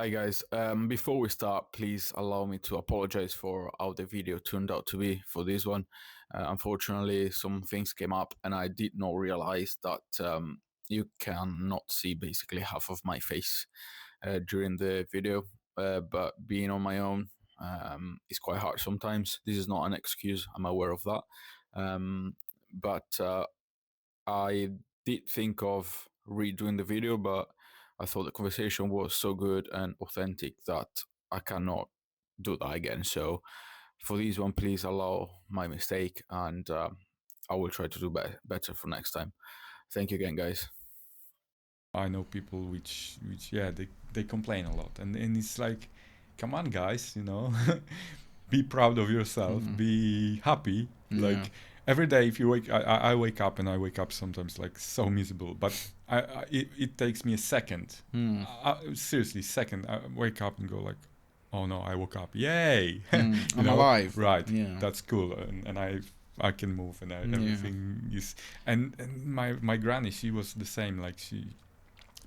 Hi guys, before we start, please allow me to apologize for how the video turned out to be for this one. Unfortunately, some things came up and I did not realize that you cannot see basically half of my face during the video, but being on my own is quite hard sometimes. This is not an excuse, I'm aware of that. But I did think of redoing the video, but I thought the conversation was so good and authentic that I cannot do that again. So for this one, please allow my mistake, and I will try to do better for next time. Thank you again, guys. I know people which they complain a lot, and it's like, come on, guys, be proud of yourself, be happy. Yeah. Like every day, if you I wake up and I wake up sometimes like so miserable, but it takes me a second, seriously, second. I wake up and go like, oh no, I woke up, yay, I'm alive. right? Yeah. That's cool, and I can move and everything is. And my granny, she was the same. Like she,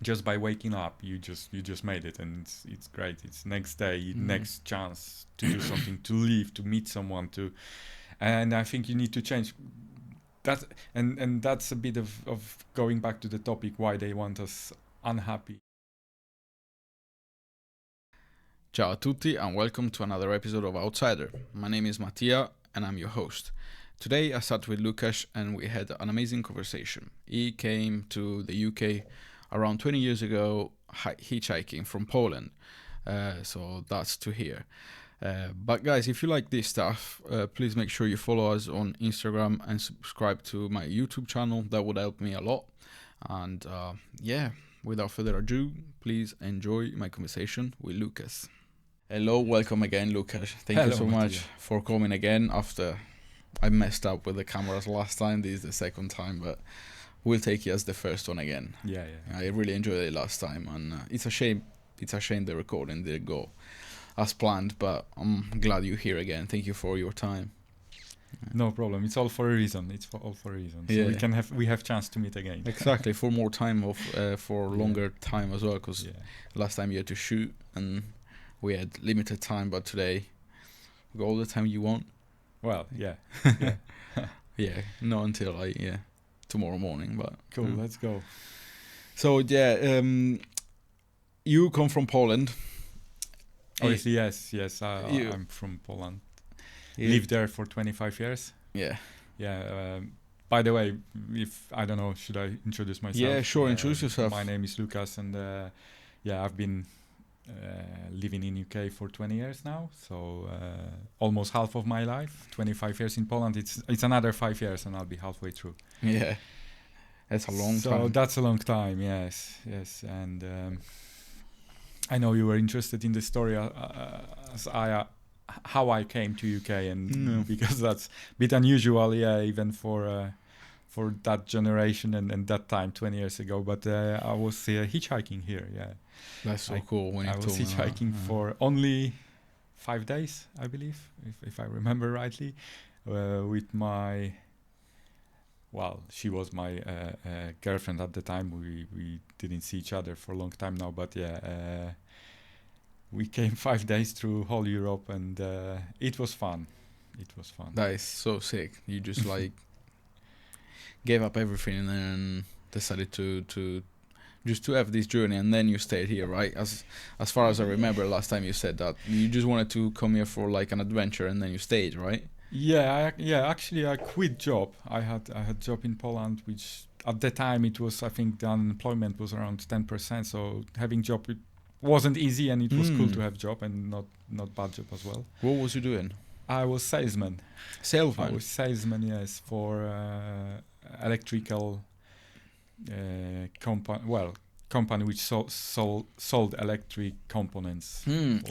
just by waking up, you just made it, and it's great. It's next day, next chance to do something, to leave, to meet someone, and I think you need to change that, and that's a bit of going back to the topic, why they want us unhappy. Ciao a tutti and welcome to another episode of Outsider. My name is Mattia and I'm your host. Today I sat with Lucasz and we had an amazing conversation. He came to the UK around 20 years ago hitchhiking from Poland, so that's to hear. But guys, if you like this stuff, please make sure you follow us on Instagram and subscribe to my YouTube channel. That would help me a lot. And without further ado, please enjoy my conversation with Lucasz. Hello, welcome again, Lucasz. Thank you Hello, so much Mattia. for coming again after I messed up with the cameras last time. This is the second time, but we'll take you as the first one again. Yeah. I really enjoyed it last time, and it's a shame. It's a shame the recording didn't go as planned, but I'm glad you're here again. Thank you for your time. No problem. It's all for a reason. All for a reason. So Yeah. we have chance to meet again. Exactly, for more time for Yeah. longer time as well, because Yeah. last time you had to shoot and we had limited time, but today we got all the time you want. Well, yeah. Yeah, not until tomorrow morning, but Cool. Let's go. So you come from Poland. Obviously, yes. You- I'm from Poland. Yeah. Lived there for 25 years. Yeah. Yeah. By the way, if I don't know, should I introduce myself? Yeah, sure. Introduce yourself. My name is Lucasz, and I've been living in UK for 20 years now. So almost half of my life. 25 years in Poland. It's another 5 years, and I'll be halfway through. Yeah, that's a long time. So that's a long time. Yes. And I know you were interested in the story as how I came to UK, and because that's a bit unusual, even for that generation and that time 20 years ago. But I was hitchhiking here. Yeah, That's so cool. When I was hitchhiking for only 5 days, I believe, if I remember rightly, with my. Well, she was my girlfriend at the time. We didn't see each other for a long time now, but we came 5 days through whole Europe, and it was fun. That is so sick. You just gave up everything and decided to just to have this journey, and then you stayed here, right? As far as I remember, last time you said that you just wanted to come here for like an adventure, and then you stayed, right? Yeah. Actually, I quit job. I had job in Poland, which at the time it was, I think, the unemployment was around 10%. So having job, it wasn't easy, and it was cool to have job, and not bad job as well. What was you doing? I was salesman. Salesman. I was salesman, yes, for electrical company which sold electric components.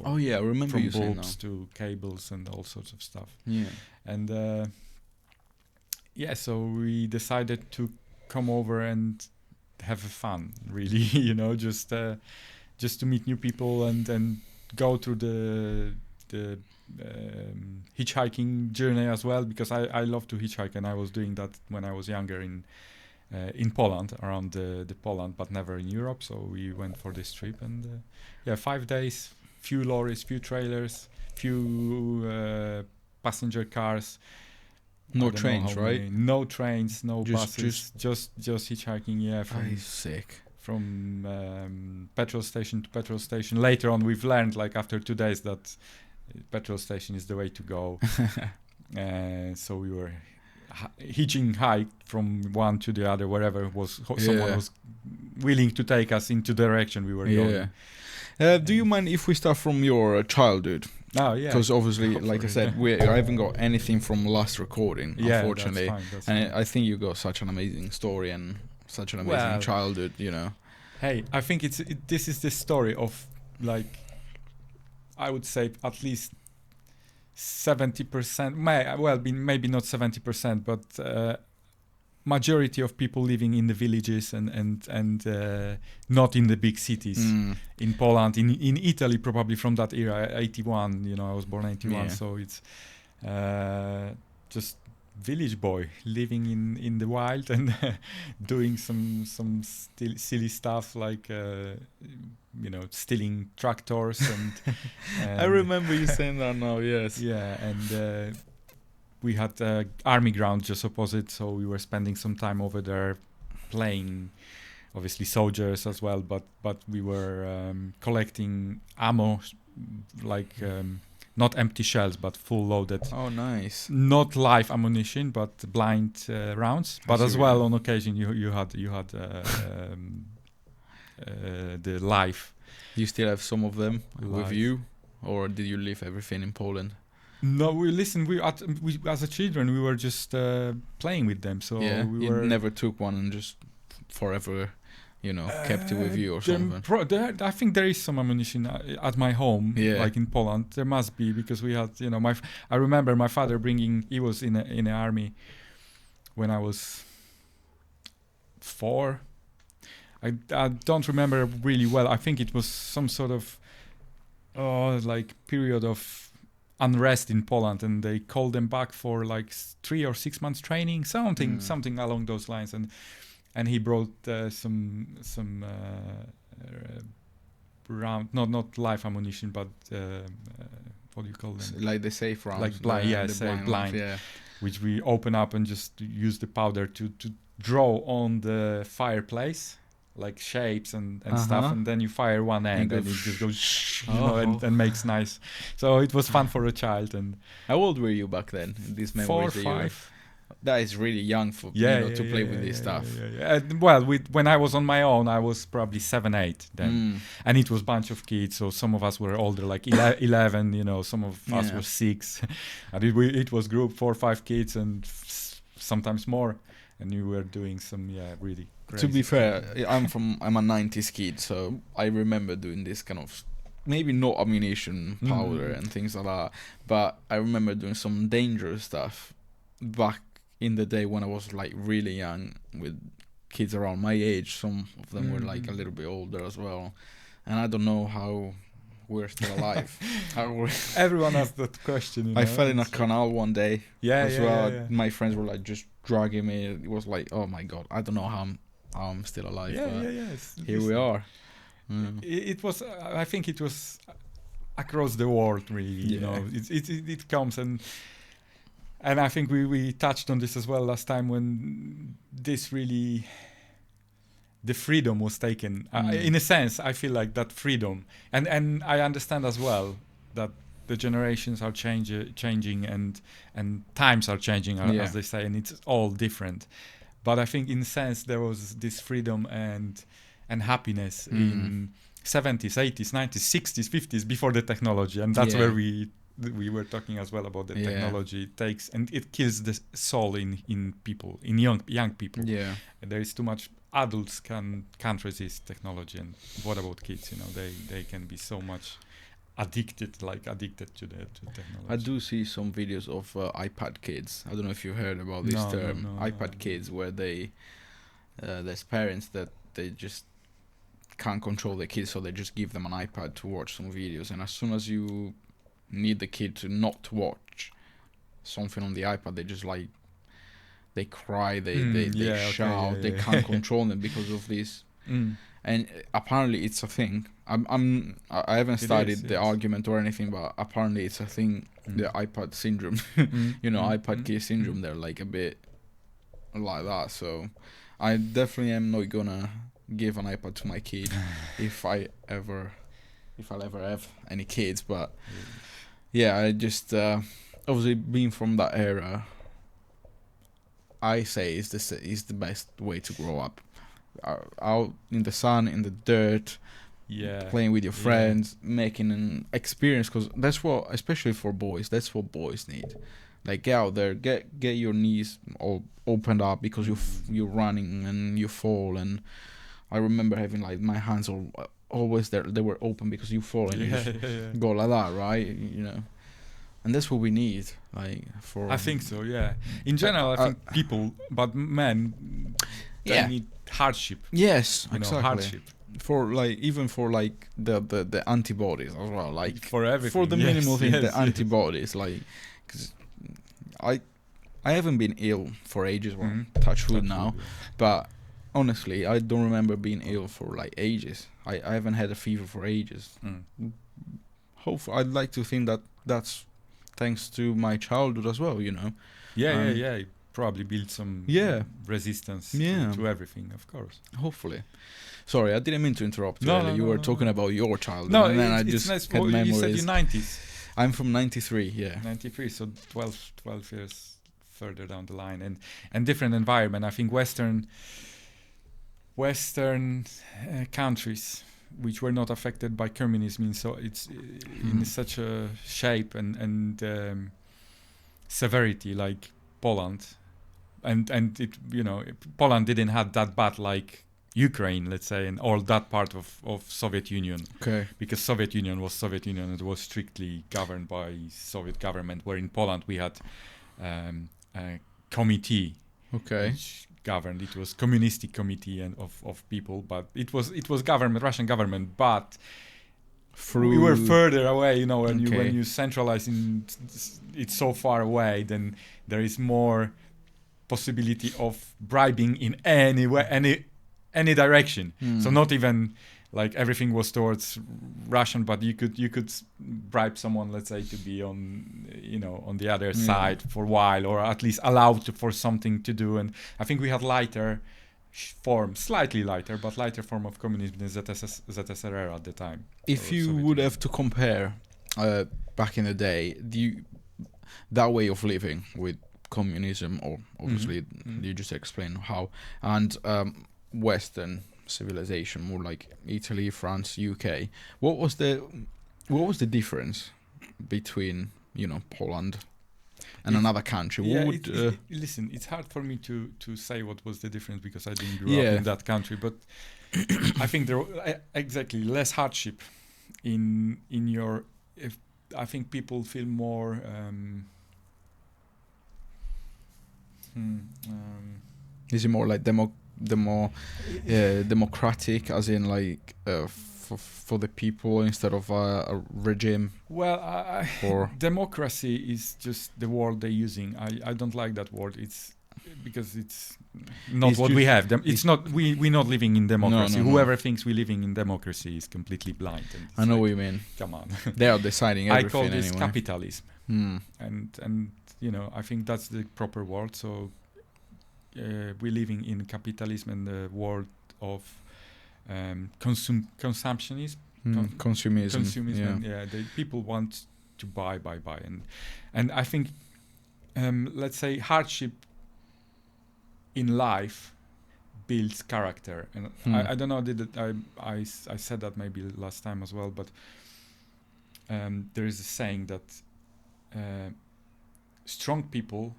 Oh yeah, I remember from you saying bulbs that. to cables and all sorts of stuff. Yeah. And so we decided to come over and have fun, really, just to meet new people and go through the hitchhiking journey as well, because I love to hitchhike, and I was doing that when I was younger in in Poland, around the Poland, but never in Europe. So we went for this trip, and 5 days, few lorries, few trailers, few passenger cars. No trains, right? No trains, no Just- buses, just hitchhiking. Yeah, Sick. from petrol station to petrol station. Later on, we've learned, like after 2 days, that petrol station is the way to go. So we were hitchhiked from one to the other, wherever someone was willing to take us into the direction we were going. Do you mind if we start from your childhood? Oh yeah. Because obviously, like I said, I haven't got anything from last recording, unfortunately. That's fine. I think you got such an amazing story and such an amazing childhood, you know. Hey, I think this is the story of, like, I would say at least 70%. Maybe not 70%, but majority of people living in the villages and not in the big cities. In Poland, in Italy, probably from that era, 81. You know, I was born 81, so it's just village boy living in the wild and doing some silly stuff, like stealing tractors and I remember you saying that now. Yes. Yeah, and we had army ground just opposite, so we were spending some time over there playing, obviously soldiers as well, but we were collecting ammo, like not empty shells, but full loaded. Oh, nice. Not live ammunition, but blind rounds. But as well, on occasion, you had the live. You still have some of them with you, or did you leave everything in Poland? No, we as a children we were just playing with them. So we never took one and just forever, kept it with you or something. I think there is some ammunition at my home, like in Poland. There must be, because we had, I remember my father he was in the army when I was 4. I don't remember really well. I think it was some sort of like period of unrest in Poland, and they called them back for like 3 or 6 months training, something along those lines, and he brought some round, not live ammunition, but what do you call them? Like the safe rounds, like blind, which we open up and just use the powder to draw on the fireplace, like shapes and stuff, and then you fire one end and it just goes and makes nice. So it was fun for a child. And how old were you back then? These memories 4 or 5. That is really young for to play with this stuff. Well, when I was on my own, I was probably 7, 8 then, and it was a bunch of kids. So some of us were older, like 11. Some of us were 6, and it was group 4 or 5 kids, and sometimes more. And you were doing some really crazy. To be fair, I'm a 90s kid, so I remember doing this kind of, maybe not ammunition, powder and things like that, but I remember doing some dangerous stuff back in the day when I was like really young, with kids around my age. Some of them were like a little bit older as well, and I don't know how we're still alive. Everyone has that question. I fell in a canal one day. Yeah. My friends were like just dragging me. It was like, oh my god, I don't know how I'm still alive. Here we are. It was. I think it was across the world, really. It comes and I think we touched on this as well last time, when this really, the freedom was taken. In a sense, I feel like that freedom, and I understand as well that the generations are changing and times are changing, as they say, and it's all different. But I think in a sense there was this freedom and happiness in 70s, 80s, 90s, 60s, 50s, before the technology, and that's where we were talking as well about the technology. It takes and it kills the soul in people, in young people. And there is too much. Adults can't resist technology, and what about kids? They can be so much addicted to technology. I do see some videos of iPad kids. I don't know if you heard about this term, iPad kids, where there's parents that they just can't control their kids, so they just give them an iPad to watch some videos, and as soon as you need the kid to not watch something on the iPad, they just like they cry, they shout, they can't control them because of this. And apparently it's a thing. I haven't studied the argument or anything, but apparently it's a thing. The iPad syndrome, iPad kid syndrome. They're like a bit like that. So I definitely am not gonna give an iPad to my kid if I'll ever have any kids. But yeah, I just obviously being from that era, I say is the best way to grow up. Out in the sun, in the dirt, playing with your friends, making an experience, because that's what, especially for boys, that's what boys need. Like, get out there, get your knees all opened up because you're running and you fall. And I remember having like my hands always there, they were open because you fall and you just go like that, right? And that's what we need, like, for. I think so. Yeah. In general, I think people, but men, they need hardship. Yes, exactly. Hardship. For like, even for like the antibodies as well, like for everything. For the minimal thing, the antibodies, like, because I haven't been ill for ages. Well, touch wood now, but honestly, I don't remember being ill for like ages. I haven't had a fever for ages. Hopefully, I'd like to think that that's thanks to my childhood as well. Yeah. Probably build some resistance to everything, of course. Hopefully. Sorry, I didn't mean to interrupt you. No, you were talking about your childhood. No, and then it's I just nice. had memories. You said you're 90s. I'm from 93, yeah. 93, so 12 years further down the line. And different environment. I think Western countries which were not affected by communism, so it's in such a shape and severity like Poland. And it, Poland didn't have that bad like Ukraine, let's say, and all that part of Soviet Union. Okay. Because Soviet Union was Soviet Union, it was strictly governed by Soviet government. Where in Poland we had a committee, which governed. It was communistic committee and of people, but it was government, Russian government, but. We were further away, when you centralize it so far away, then there is more possibility of bribing in any way, any direction. So not even like everything was towards Russian, but you could bribe someone, let's say, to be on the other side for a while, or at least allowed for something to do. And I think we had slightly lighter form of communism in ZSRR at the time. If you would have to compare back in the day, that way of living with communism, or obviously you just explain how, and Western civilization, more like Italy, France, UK, what was the difference between Poland and another country? Listen, it's hard for me to say what was the difference because I didn't grow up in that country, but I think there exactly less hardship in your. I think people feel more. Is it more like democratic, as in like for the people instead of a regime? Well, democracy is just the word they're using. I don't like that word. It's because it's not what we have. It's not. We're not living in democracy. No. Whoever thinks we're living in democracy is completely blind. I know what you mean. Come on. They are deciding everything. I call this anyway. capitalism. And I think that's the proper word. So we're living in capitalism and the world of consumptionism. Consumism. Yeah. People want to buy, and I think let's say hardship in life builds character. And I don't know I said that maybe last time as well, but there is a saying that strong people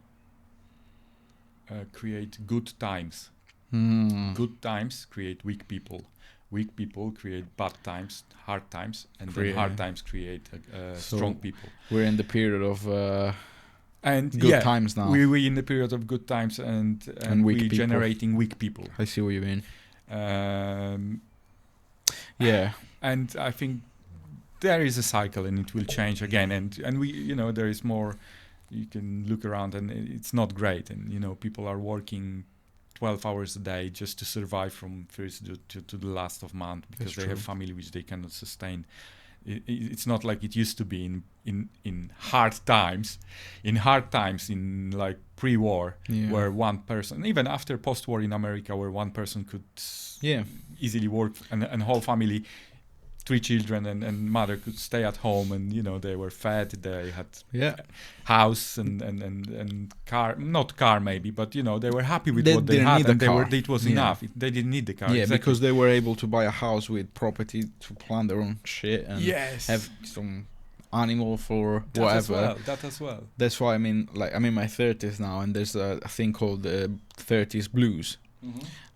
create good times. Good times create weak people. Weak people create bad times, hard times, and then hard times create strong people. We're in the period of and good times now. We're in the period of good times, and we're generating weak people. I see what you mean. And I think there is a cycle, and it will change again. And we, there is more, you can look around and it's not great, and you know people are working 12 hours a day just to survive from first to the last of month, because they have family which they cannot sustain. It's not like it used to be in hard times, in like pre-war, where one person, even after post-war in America, where one person could easily work, and whole family, 3 children and mother could stay at home, and you know they were fed, they had house and car, not car maybe, but you know they were happy with what they had, and it was enough. They didn't need the car. Because they were able to buy a house with property to plant their own shit and have some animal for whatever. That as well. That's why I'm in my 30s now, and there's a thing called the 30s blues,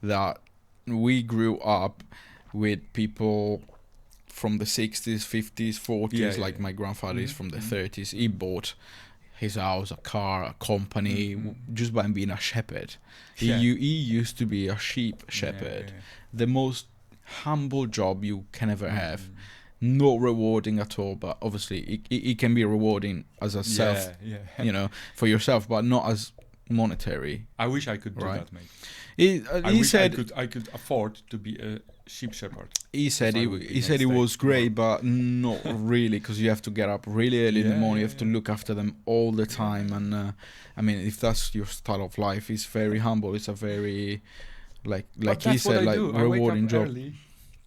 that we grew up with people from the 60s, 50s, 40s, like my grandfather is from the 30s. He bought his house, a car, a company, just by being a shepherd. He used to be a sheep shepherd. The most humble job you can ever have. Not rewarding at all, but obviously it can be rewarding as a self, you know, for yourself, but not as monetary. I wish I could do that, mate. He said I could afford to be a sheep shepherd. He said it was great, but not really, because you have to get up really early in the morning. You have to look after them all the time, and I mean, if that's your style of life, it's very humble. It's a very like he said, like rewarding job. Early,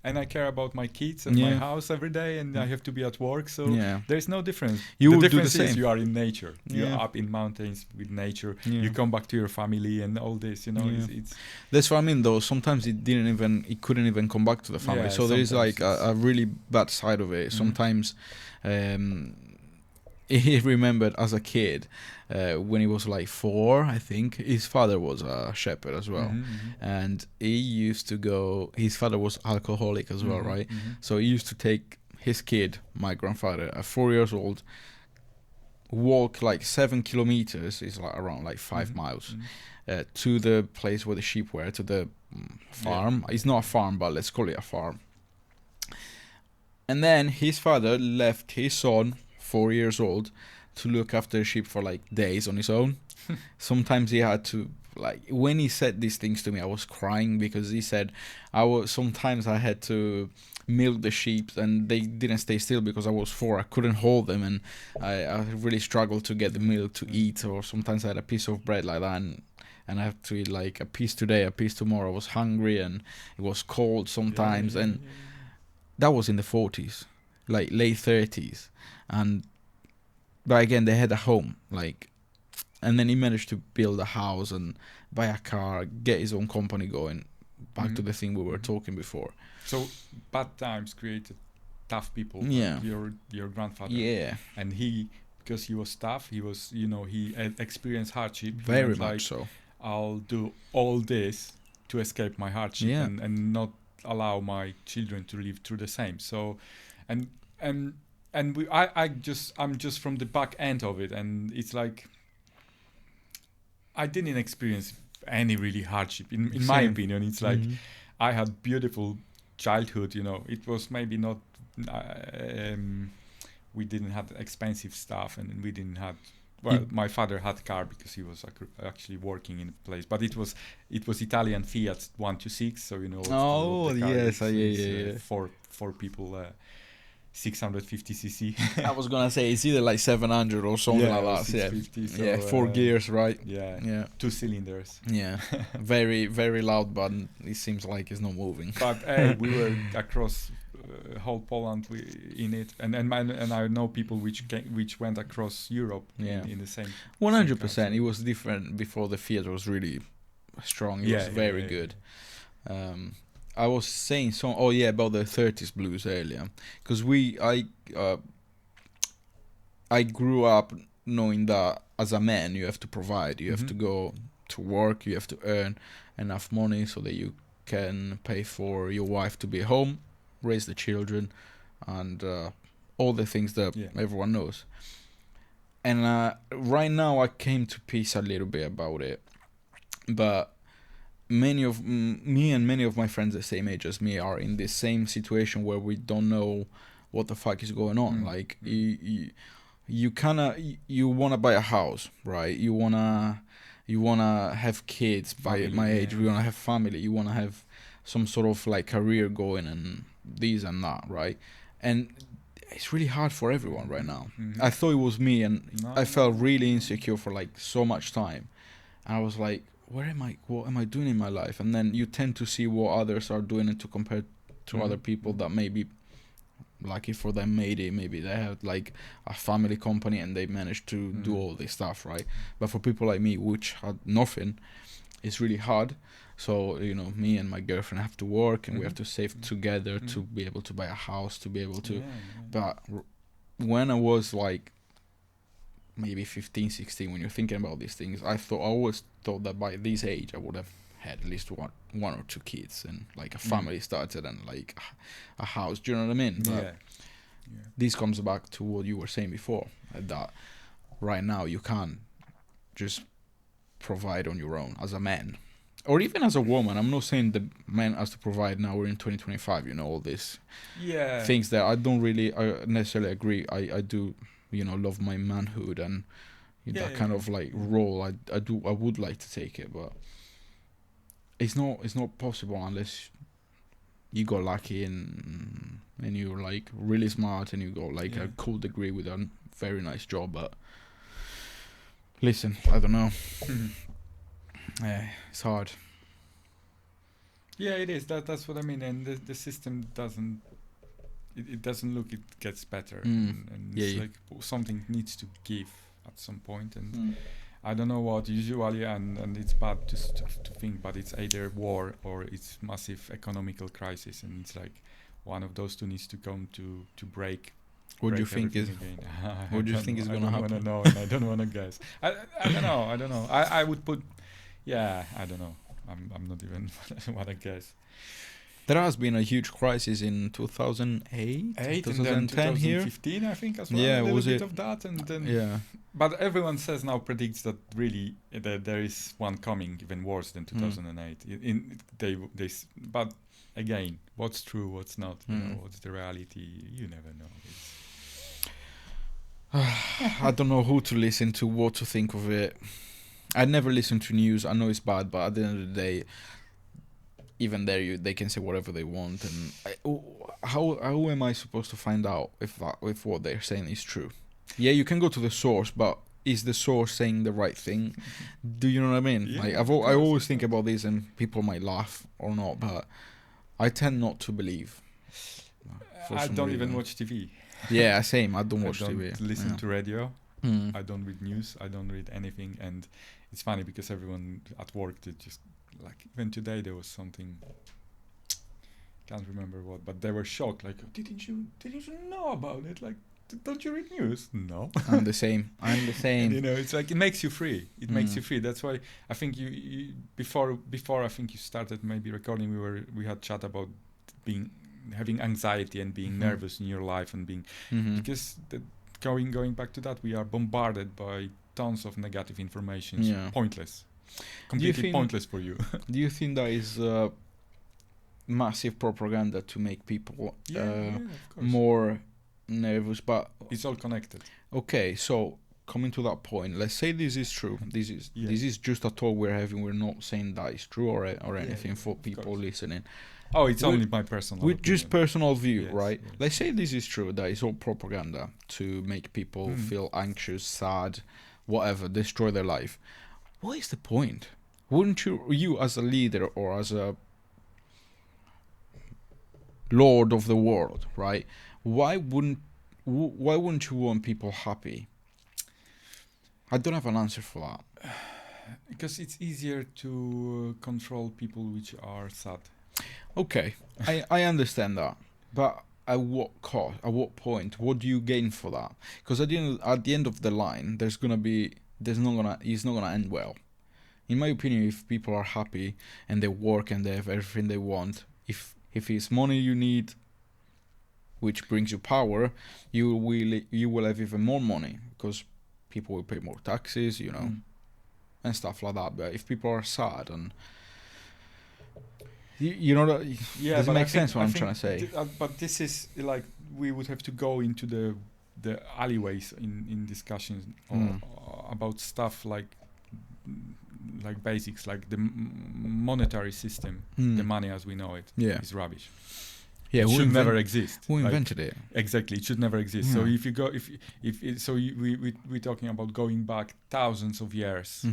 and I care about my kids and my house every day, and I have to be at work, so there's no difference. You the will difference do the is same. you are in nature. You're up in mountains with nature. You come back to your family and all this, you know. It's that's what I mean, though. Sometimes it couldn't even come back to the family. So there is like a really bad side of it. Sometimes he remembered as a kid, when he was like 4, I think, his father was a shepherd as well. And he used to go, his father was alcoholic as well, right? So he used to take his kid, my grandfather, at 4 years old, walk like 7 kilometers, is like around like 5 miles, to the place where the sheep were, to the farm. It's not a farm, but let's call it a farm. And then his father left his son, 4 years old, to look after the sheep for like days on his own. Sometimes he had to, like, when he said these things to me, I was crying, because he said sometimes I had to milk the sheep and they didn't stay still because I was 4. I couldn't hold them, and I really struggled to get the milk to eat, or sometimes I had a piece of bread like that, and I have to eat like a piece today, a piece tomorrow. I was hungry and it was cold sometimes, and that was in the 40s, like late 30s. But again, they had a home, like, and then he managed to build a house and buy a car, get his own company going. Back to the thing we were talking before. So bad times created tough people. Yeah. Like your grandfather. Yeah. And because he was tough, he had experienced hardship. Very much so. I'll do all this to escape my hardship and not allow my children to live through the same. So, I'm just from the back end of it, and it's like I didn't experience any really hardship in my opinion. It's like I had beautiful childhood, you know. It was maybe not we didn't have expensive stuff, and we didn't have my father had car because he was actually working in a place, but it was Italian Fiat 126, so you know. Oh yes, yeah. Four people, 650cc. I was gonna say it's either like 700 or something like that. 650, so, 4 gears, right? Yeah. 2 cylinders. Yeah, very very loud, but it seems like it's not moving. But hey, we were across whole Poland in it, and I know people which went across Europe in the same. 100%. It was different before the Fiat was really strong. It was very good. I was saying about the 30s blues earlier, because I grew up knowing that as a man you have to provide, you have to go to work, you have to earn enough money so that you can pay for your wife to be home, raise the children, and all the things that everyone knows. And right now I came to peace a little bit about it, but many of my friends the same age as me are in the same situation where we don't know what the fuck is going on. Like you wanna buy a house, right? You wanna have kids by Family, my age. yeah. You wanna have family. You wanna have some sort of like career going and this and that, right? And it's really hard for everyone right now. Mhm. I thought it was me, and No, I felt no. really insecure for like so much time. And I was like, where am I? What am I doing in my life? And then you tend to see what others are doing and to compare to other people that maybe lucky for them, maybe they have like a family company and they managed to do all this stuff, right? But for people like me, which had nothing, it's really hard. So me and my girlfriend have to work, and we have to save together to be able to buy a house, to be able to. But when I was like maybe 15, 16, when you're thinking about these things, I always thought that by this age I would have had at least one or two kids and like a family started and like a house. Do you know what I mean? But this comes back to what you were saying before, that right now you can't just provide on your own as a man, or even as a woman. I'm not saying the man has to provide. Now we're in 2025, all these things that I don't really necessarily agree. I do love my manhood and that kind of like role. I would like to take it, but it's not possible unless you got lucky and you're like really smart and you got like a cool degree with a very nice job. But listen, I don't know. It's hard. Yeah, it is. That's what I mean. And the system doesn't. It doesn't look. It gets better, and it's like something needs to give at some point. And I don't know what usually, and it's bad to think, but it's either war or it's massive economical crisis, and it's like one of those two needs to come to break. What do you think is? What do you think is going to happen? I don't want to know, and I don't want to guess. I don't know. I would put. Yeah, I don't know. I'm not even want to guess. There has been a huge crisis in 2008, 2010 here. 2015, I think, as well. Yeah, a little was bit it? Of that, and then But everyone says now predicts that really that there is one coming even worse than 2008. But again, what's true, what's not? What's the reality? You never know. I don't know who to listen to, what to think of it. I never listen to news. I know it's bad, but at the end of the day, even there, they can say whatever they want. And how am I supposed to find out if what they're saying is true? Yeah, you can go to the source, but is the source saying the right thing? Do you know what I mean? Yeah, like I always think about this, and people might laugh or not, but I tend not to believe. I don't even watch TV. Yeah, same. I don't watch TV. I don't listen to radio. I don't read news. I don't read anything. And it's funny because everyone at work, they just like, even today there was something, can't remember what, but they were shocked. Like, didn't you know about it? Like, don't you read news? No. I'm the same. And, it's like it makes you free. It makes you free. That's why I think you before I think you started maybe recording. We had chat about having anxiety and being nervous in your life and being because going back to that, we are bombarded by tons of negative information. Pointless. Completely pointless for you. Do you think that is massive propaganda to make people more nervous? But it's all connected. Okay, so coming to that point, let's say this is true. This is just a talk we're having. We're not saying that is true or anything for people listening. Oh, it's only my personal opinion. Just personal view, right? Yes. Let's say this is true, that it's all propaganda to make people feel anxious, sad, whatever, destroy their life. What is the point? Wouldn't you as a leader or as a lord of the world, right? Why wouldn't you want people happy? I don't have an answer for that. Because it's easier to control people which are sad. Okay, I understand that, but at what cost? At what point? What do you gain for that? Because at the end of the line, it's not gonna end well. In my opinion, if people are happy and they work and they have everything they want, if it's money you need, which brings you power, you will have even more money because people will pay more taxes, and stuff like that. But if people are sad and does it make sense what I'm trying to say? But this is like we would have to go into the the alleyways in discussions about stuff like basics, like the monetary system, the money as we know it is rubbish. Yeah, it should never exist. Who invented it? Exactly, it should never exist. Yeah. So if you go, we're talking about going back thousands of years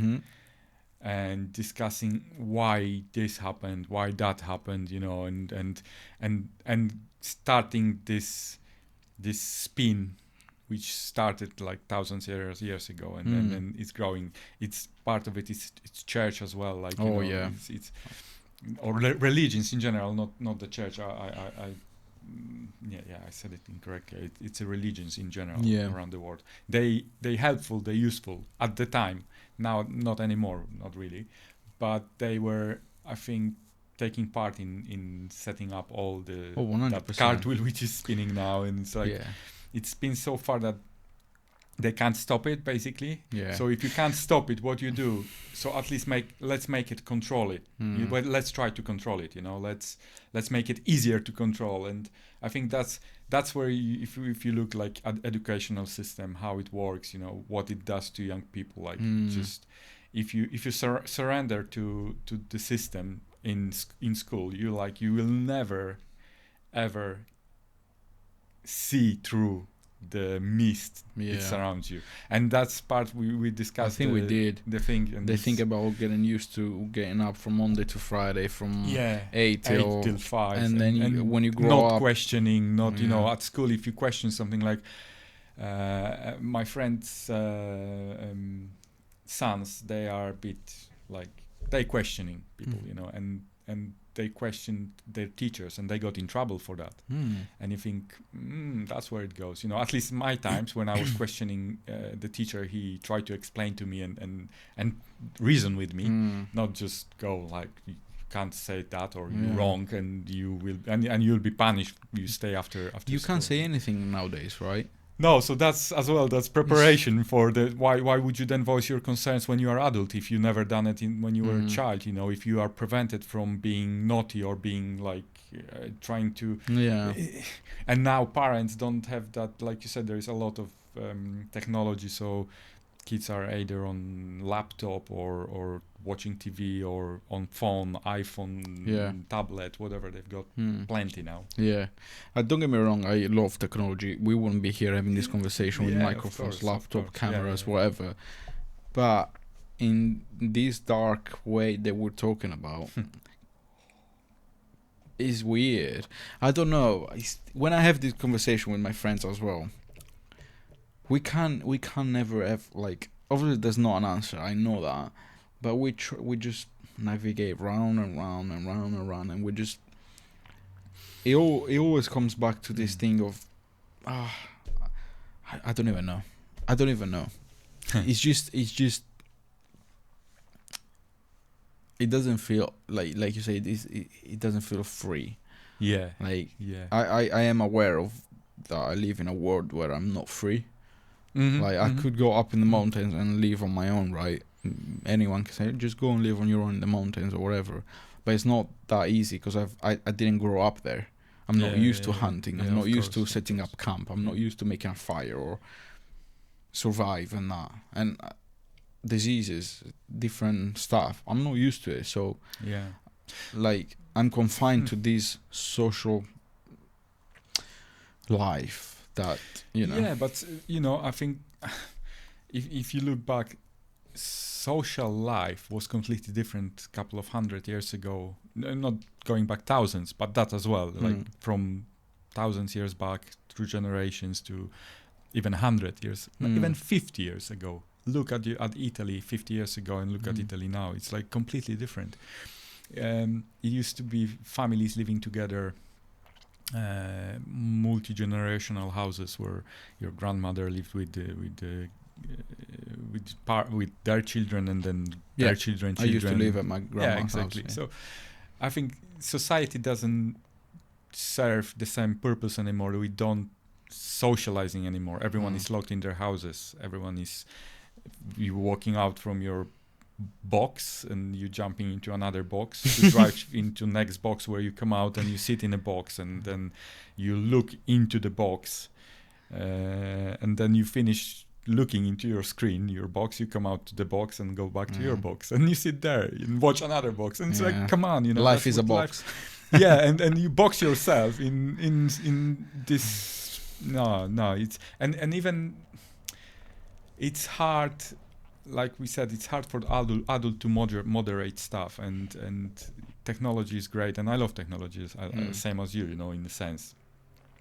and discussing why this happened, why that happened, and starting this spin, which started like thousands of years ago, and then it's growing. It's part of it. It's church as well. Like it's or religions in general, not the church. I said it incorrectly. It's a religions in general around the world. They helpful, they useful at the time. Now not anymore, not really, but they were, I think, taking part in setting up all the that cartwheel which is spinning now, and it's like it's been so far that they can't stop it basically. So if you can't stop it, what you do? So at least let's make it control it. But let's try to control it. Let's make it easier to control. And I think that's where if you look like at educational system, how it works, what it does to young people. Like just if you surrender to the system in school, you will never ever see through the mist that surrounds you, and that's part we discussed. I think we did the thing. And they think about getting used to getting up from Monday to Friday from 8 till 5, and then when you grow not up, questioning, not at school if you question something like my friends' sons, they are a bit like they questioning people, and they questioned their teachers and they got in trouble for that. And you think that's where it goes. At least my times when I was questioning the teacher, he tried to explain to me and reason with me, not just go like you can't say that or you're wrong and you will and you'll be punished. You stay after you school. Can't say anything nowadays, right? No, so that's as well. That's preparation for the why. Why would you then voice your concerns when you are adult if you never done it when you were a child? If you are prevented from being naughty or being like trying to. And now parents don't have that. Like you said, there is a lot of technology, so kids are either on laptop or watching TV or on phone, iPhone, tablet, whatever. They've got plenty now. Don't get me wrong, I love technology. We wouldn't be here having this conversation with microphones, laptop, cameras, whatever. But in this dark way that we're talking about is weird. I don't know. When I have this conversation with my friends as well, we can never have like, obviously there's not an answer, I know that, but we just navigate round and round and round and round, and we just it always comes back to this thing of I don't even know. It's just it doesn't feel like you say it doesn't feel free. I am aware of that I live in a world where I'm not free. I could go up in the mountains and live on my own, right? Anyone can say just go and live on your own in the mountains or whatever, but it's not that easy because I didn't grow up there. I'm not used to hunting. I'm not used to setting up camp. I'm not used to making a fire or survive and that, and diseases, different stuff. I'm not used to it, so like I'm confined to this social life that but I think if you look back, social life was completely different a couple of 100 years ago. Not going back thousands, but that as well, like from thousands years back through generations to even 100 years, even 50 years ago. Look at Italy 50 years ago and look at Italy now. It's like completely different. It used to be families living together, multi-generational houses where your grandmother lived with their children and then their children. I used to live at my grandma's house. So I think society doesn't serve the same purpose anymore. We don't socializing anymore. Everyone is locked in their houses. You walking out from your box and you jumping into another box to drive into next box where you come out and you sit in a box and then you look into the box and then you finish looking into your screen, your box, you come out to the box and go back to your box, and you sit there and watch another box, and it's like, come on, life is a box. and you box yourself in this. No, it's and even it's hard. Like we said, it's hard for adult to moderate stuff, and technology is great, and I love technology, same as you, in a sense.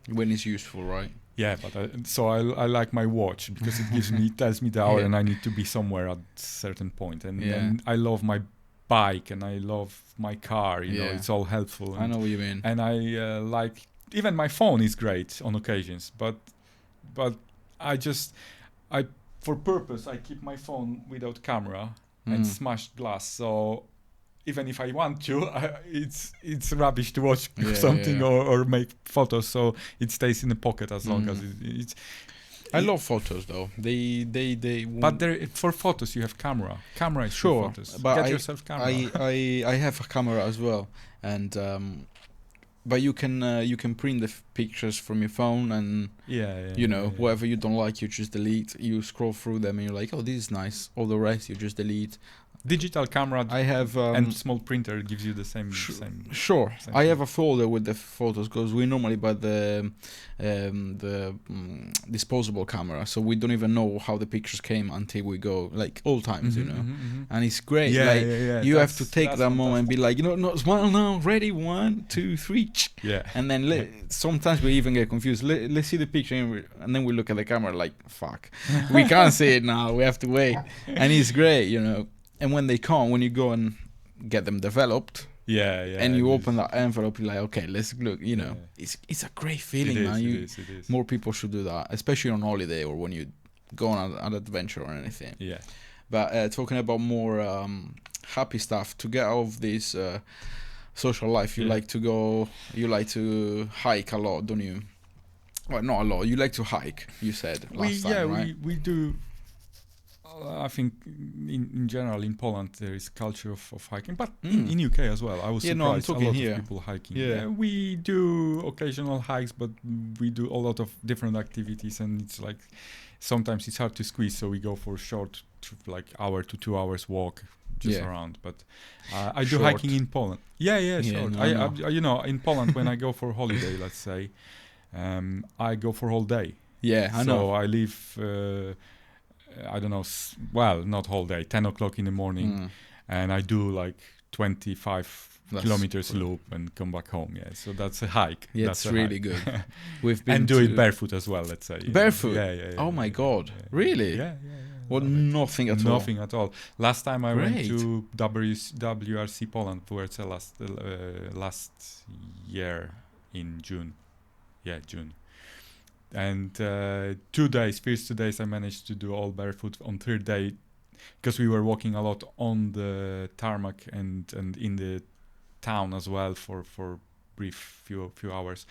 When it's useful, right? Yeah, but I like my watch because it tells me the hour, and I need to be somewhere at a certain point. And I love my bike, and I love my car. It's all helpful. I know what you mean. And I like, even my phone is great on occasions, but I for purpose I keep my phone without camera and smashed glass. So even if I want to, it's rubbish to watch something or make photos. So it stays in the pocket as long as it's. I love photos though. They. But for photos you have camera. Camera is for photos. But Get yourself camera. I have a camera as well, and but you can print the pictures from your phone, and whatever you don't like, you just delete. You scroll through them, and you're like, oh, this is nice. All the rest you just delete. Digital camera I have and small printer gives you the same. Sure, I have a folder with the photos because we normally buy the disposable camera, so we don't even know how the pictures came until we go, like old times, and it's great. You have to take that moment and be like, no, smile now, ready, 1, 2, 3, and then sometimes we even get confused. Let's see the picture, and then we look at the camera like, fuck, we can't see it now. We have to wait, and it's great, And when they come, when you go and get them developed, and you open that envelope, you're like, okay, let's look. It's a great feeling, man. It is. More people should do that, especially on holiday or when you go on an adventure or anything. Yeah. But talking about more happy stuff, to get out of this social life, you like to hike a lot, don't you? Well, not a lot. You like to hike, you said last time, right? we do. I think in general in Poland there is culture of hiking, but in UK as well. I was surprised a lot of people hiking. We do occasional hikes, but we do a lot of different activities, and it's like sometimes it's hard to squeeze, so we go for short, like hour to 2 hours walk just around. But I do hiking in Poland. Short. In Poland when I go for holiday, let's say, I go for whole day. I know. So I leave. I don't know, not whole day, 10 o'clock in the morning, and I do like 25 kilometers loop and come back home. So that's a hike. It's really good. We've been and do it barefoot as well, let's say. Barefoot? Oh my God, really? Yeah. Well, nothing at all. Nothing at all. Last time I went to WRC Poland, last year in June. June. And 2 days, first 2 days I managed to do all barefoot. On third day, because we were walking a lot on the tarmac and in the town as well for brief few hours,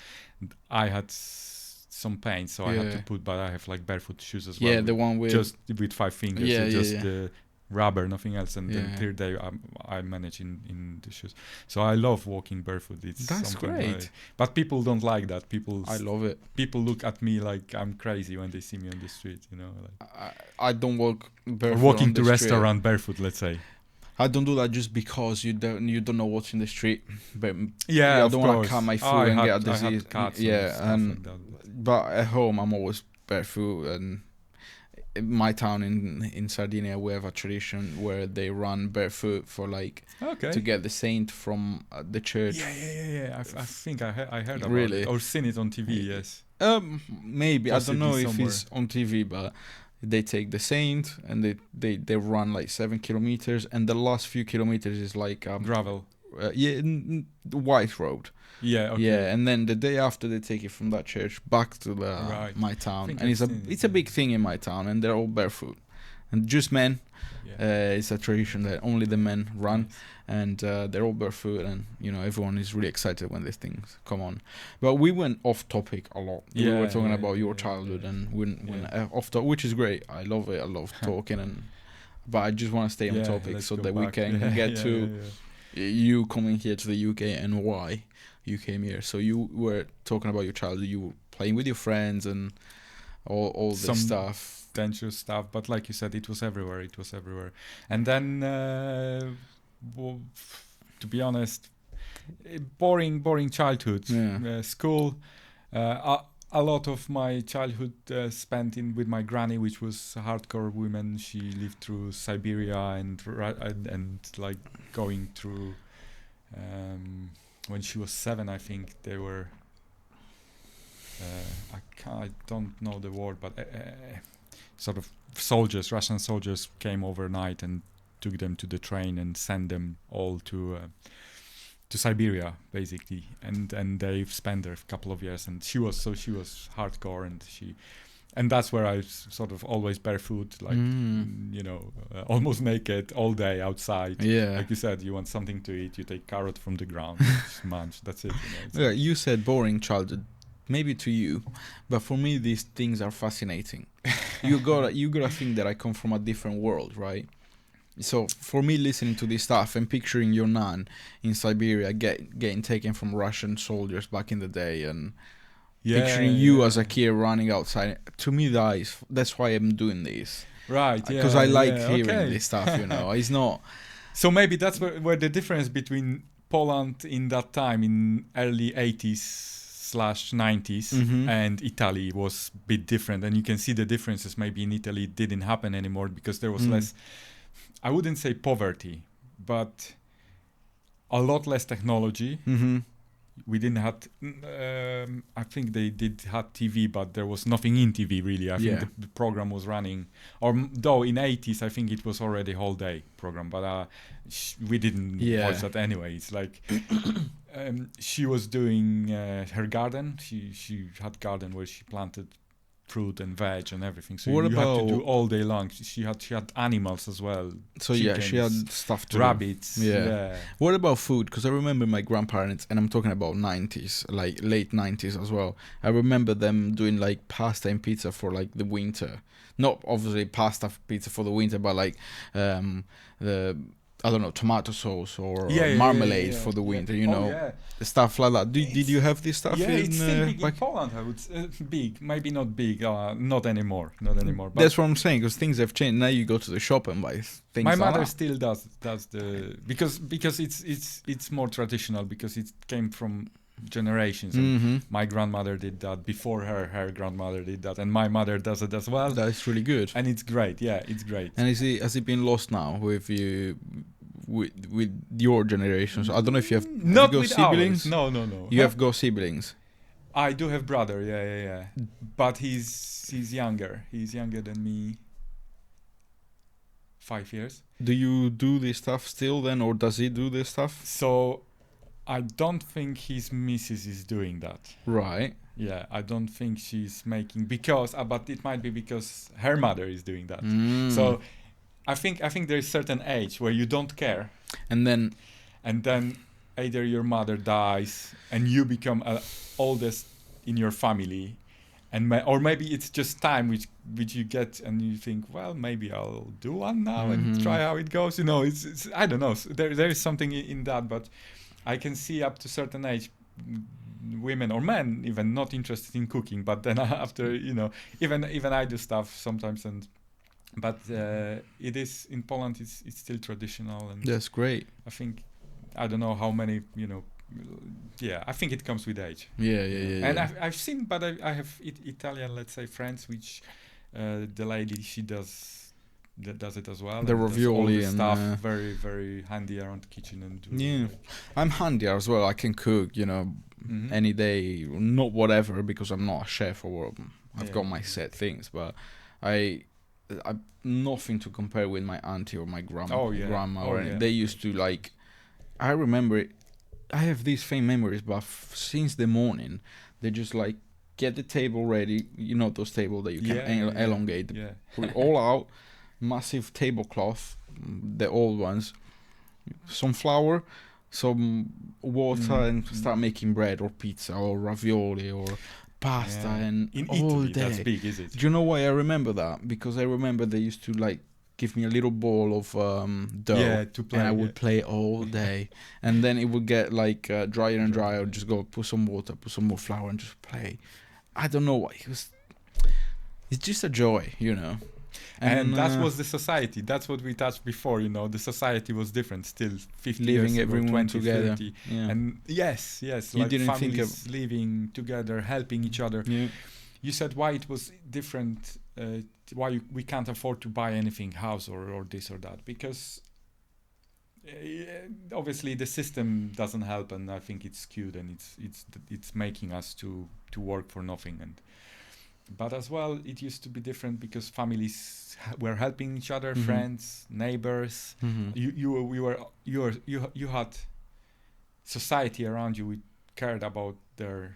I had some pain, so I had to put, but I have like barefoot shoes as well. The one with just with 5 fingers, the rubber, nothing else. And then third day I manage in the shoes. So I love walking barefoot. That's great. But people don't like that. I love it. People look at me like I'm crazy when they see me on the street. I don't walk barefoot. Walking to restaurant barefoot, let's say. I don't do that just because you don't know what's in the street. But I don't want to cut my foot and get a disease. But at home I'm always barefoot. And in my town in Sardinia, we have a tradition where they run barefoot for to get the saint from the church. I think I heard about it or seen it on TV. Yes. Maybe possibly I don't know somewhere. if it's on TV, but they take the saint and they run like 7 kilometers, and the last few kilometers is like gravel. The white road. And then the day after they take it from that church back to my town, and it's a big thing in my town, and they're all barefoot, and just men. It's a tradition that only the men run, and they're all barefoot, and everyone is really excited when these things come on. But we went off topic a lot. We were talking about your childhood, and when off topic, which is great. I love it. I love talking, but I just want to stay on topic so that we can get to you coming here to the UK and why you came here. So you were talking about your childhood. You were playing with your friends, and all this Some stuff. dangerous stuff, but like you said, it was everywhere. And then, to be honest, boring childhood. School. A lot of my childhood spent with my granny, which was a hardcore woman. She lived through Siberia and like going through. When she was 7, I think they were. I don't know the word, but sort of Russian soldiers came overnight and took them to the train and sent them all to Siberia, basically, and they've spent there a couple of years, and she was hardcore, and that's where I sort of always barefoot, like almost naked all day outside. Yeah, like you said, you want something to eat, you take carrot from the ground, just munch. That's it. Yeah, you said boring childhood, maybe to you, but for me these things are fascinating. you gotta think that I come from a different world, right? So for me, listening to this stuff and picturing your nan in Siberia getting taken from Russian soldiers back in the day, and picturing you as a kid running outside, to me that's why I'm doing this. Right. Yeah. Because I like hearing this stuff. It's not. So maybe that's where the difference between Poland in that time, in early 80s/90s, and Italy was a bit different, and you can see the differences. Maybe in Italy it didn't happen anymore because there was less. I wouldn't say poverty, but a lot less technology. We didn't have. I think they did have TV, but there was nothing in TV really. I think the program was running, though in 80s I think it was already whole day program, but we didn't watch that anyway. It's like she was doing her garden. She had garden where she planted fruit and veg and everything. So you had to do all day long. She had animals as well. So chickens, she had stuff to rabbits. Do. Yeah. What about food? Because I remember my grandparents, and I'm talking about 90s, like late 90s as well. I remember them doing like pasta and pizza for like the winter. Not obviously pasta pizza for the winter, but like the I don't know, tomato sauce or marmalade for the winter, stuff like that. Did you have this stuff? Yeah, it's still big in Poland, I would say. Big, maybe not big, not anymore. But that's what I'm saying, because things have changed. Now you go to the shop and buy things. My mother still does the because it's more traditional, because it came from generations. And my grandmother did that before her grandmother did that, and my mother does it as well. That's really good, and it's great. Yeah, it's great. And has it been lost now with you, with your generations? I don't know if you have not you with siblings. Ours. No. You have siblings. I do have brother. Yeah. But he's younger. He's younger than me. 5 years. Do you do this stuff still then, or does he do this stuff? So I don't think his missus is doing that. Right. Yeah, I don't think she's making, because but it might be because her mother is doing that. So I think there's certain age where you don't care, and then either your mother dies and you become oldest in your family, and or maybe it's just time which you get, and you think, well, maybe I'll do one now and try how it goes. It's I don't know. There is something in that, but I can see up to a certain age, women or men even not interested in cooking, but then after, even I do stuff sometimes, but it is in Poland. It's still traditional, and that's great. I think I don't know how many, I think it comes with age. Yeah. And I've seen, but I have Italian, let's say, friends, which the lady, she does it as well. The ravioli and stuff, very, very handy around the kitchen. And I'm handy as well. I can cook, any day, not whatever, because I'm not a chef, or I've got my set things, but I nothing to compare with my auntie or my grandma. They used to, like, I remember it, I have these faint memories, but since the morning they just like get the table ready, those tables that you can elongate, put it all out, massive tablecloth, the old ones, some flour, some water, and start making bread or pizza or ravioli or pasta, and in all Italy, day. that's big, is it? Do you know why I remember that? Because I remember they used to like give me a little bowl of dough, to play, and I would play all day, and then it would get like drier and drier. I'd just go put some water, put some more flour, and just play. I don't know why it was. it's just a joy, And that was the society. That's what we touched before, the society was different still 50 living years ago, everyone 20, together. 30. Yeah. And yes, You like didn't think families living together, helping each other. Yeah. You said why it was different, why we can't afford to buy anything, house or this or that, because obviously the system doesn't help, and I think it's skewed, and it's making us to work for nothing. But as well, it used to be different because families were helping each other, friends, neighbors. You had society around you. We cared about their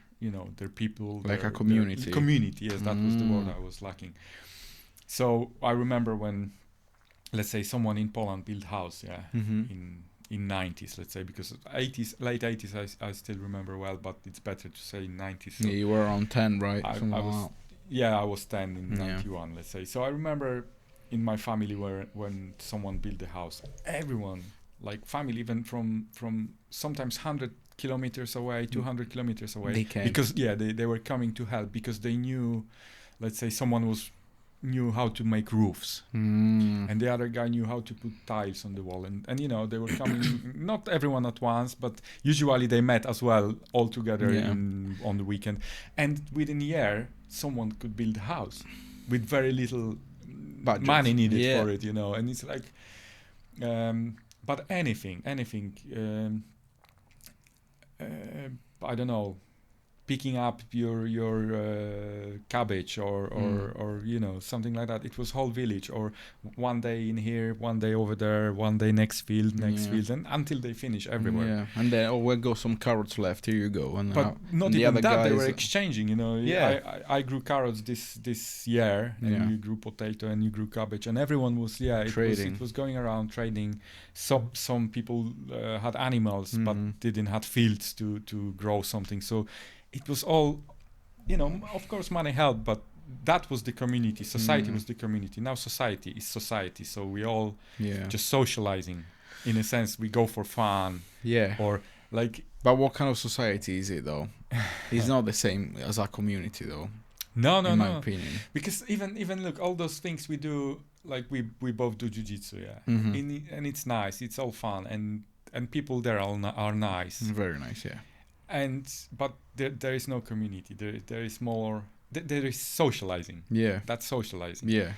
people, like a community. Their community, yes, that was the word I was lacking. So I remember when, let's say, someone in Poland built house, in 90s, let's say, because 80s, late 80s, I still remember well, but it's better to say 90s. So yeah, you were around 10, right? I was 10 in 91, let's say. So I remember in my family when someone built the house, everyone, like family, even from sometimes 100 kilometers away, 200 kilometers away, they came. because they were coming to help because they knew, let's say, someone knew how to make roofs, and the other guy knew how to put tiles on the wall, and they were coming, not everyone at once, but usually they met as well all together on the weekend, and within a year someone could build a house with very little budget. Money needed for it, and it's like but anything I don't know, picking up your cabbage or something like that. It was whole village, or one day in here, one day over there, one day next field, and until they finish everywhere. Yeah, and then we got some carrots left. Here you go. And but not even the that, they were exchanging. Yeah, I grew carrots this year, and you grew potato, and you grew cabbage, and everyone was trading. It was going around trading. Some people had animals, but didn't have fields to grow something. So it was all, of course money helped, but that was the community. Society was the community. Now society is society. So we all just socializing. In a sense, we go for fun. Yeah. Or like... But what kind of society is it, though? It's not the same as a community, though. No. In my opinion. Because even look, all those things we do, like we both do jiu-jitsu, and it's nice. It's all fun. And people there are nice. Very nice, yeah. But there is no community. There is more. There is socializing. Yeah, that's socializing. Yeah.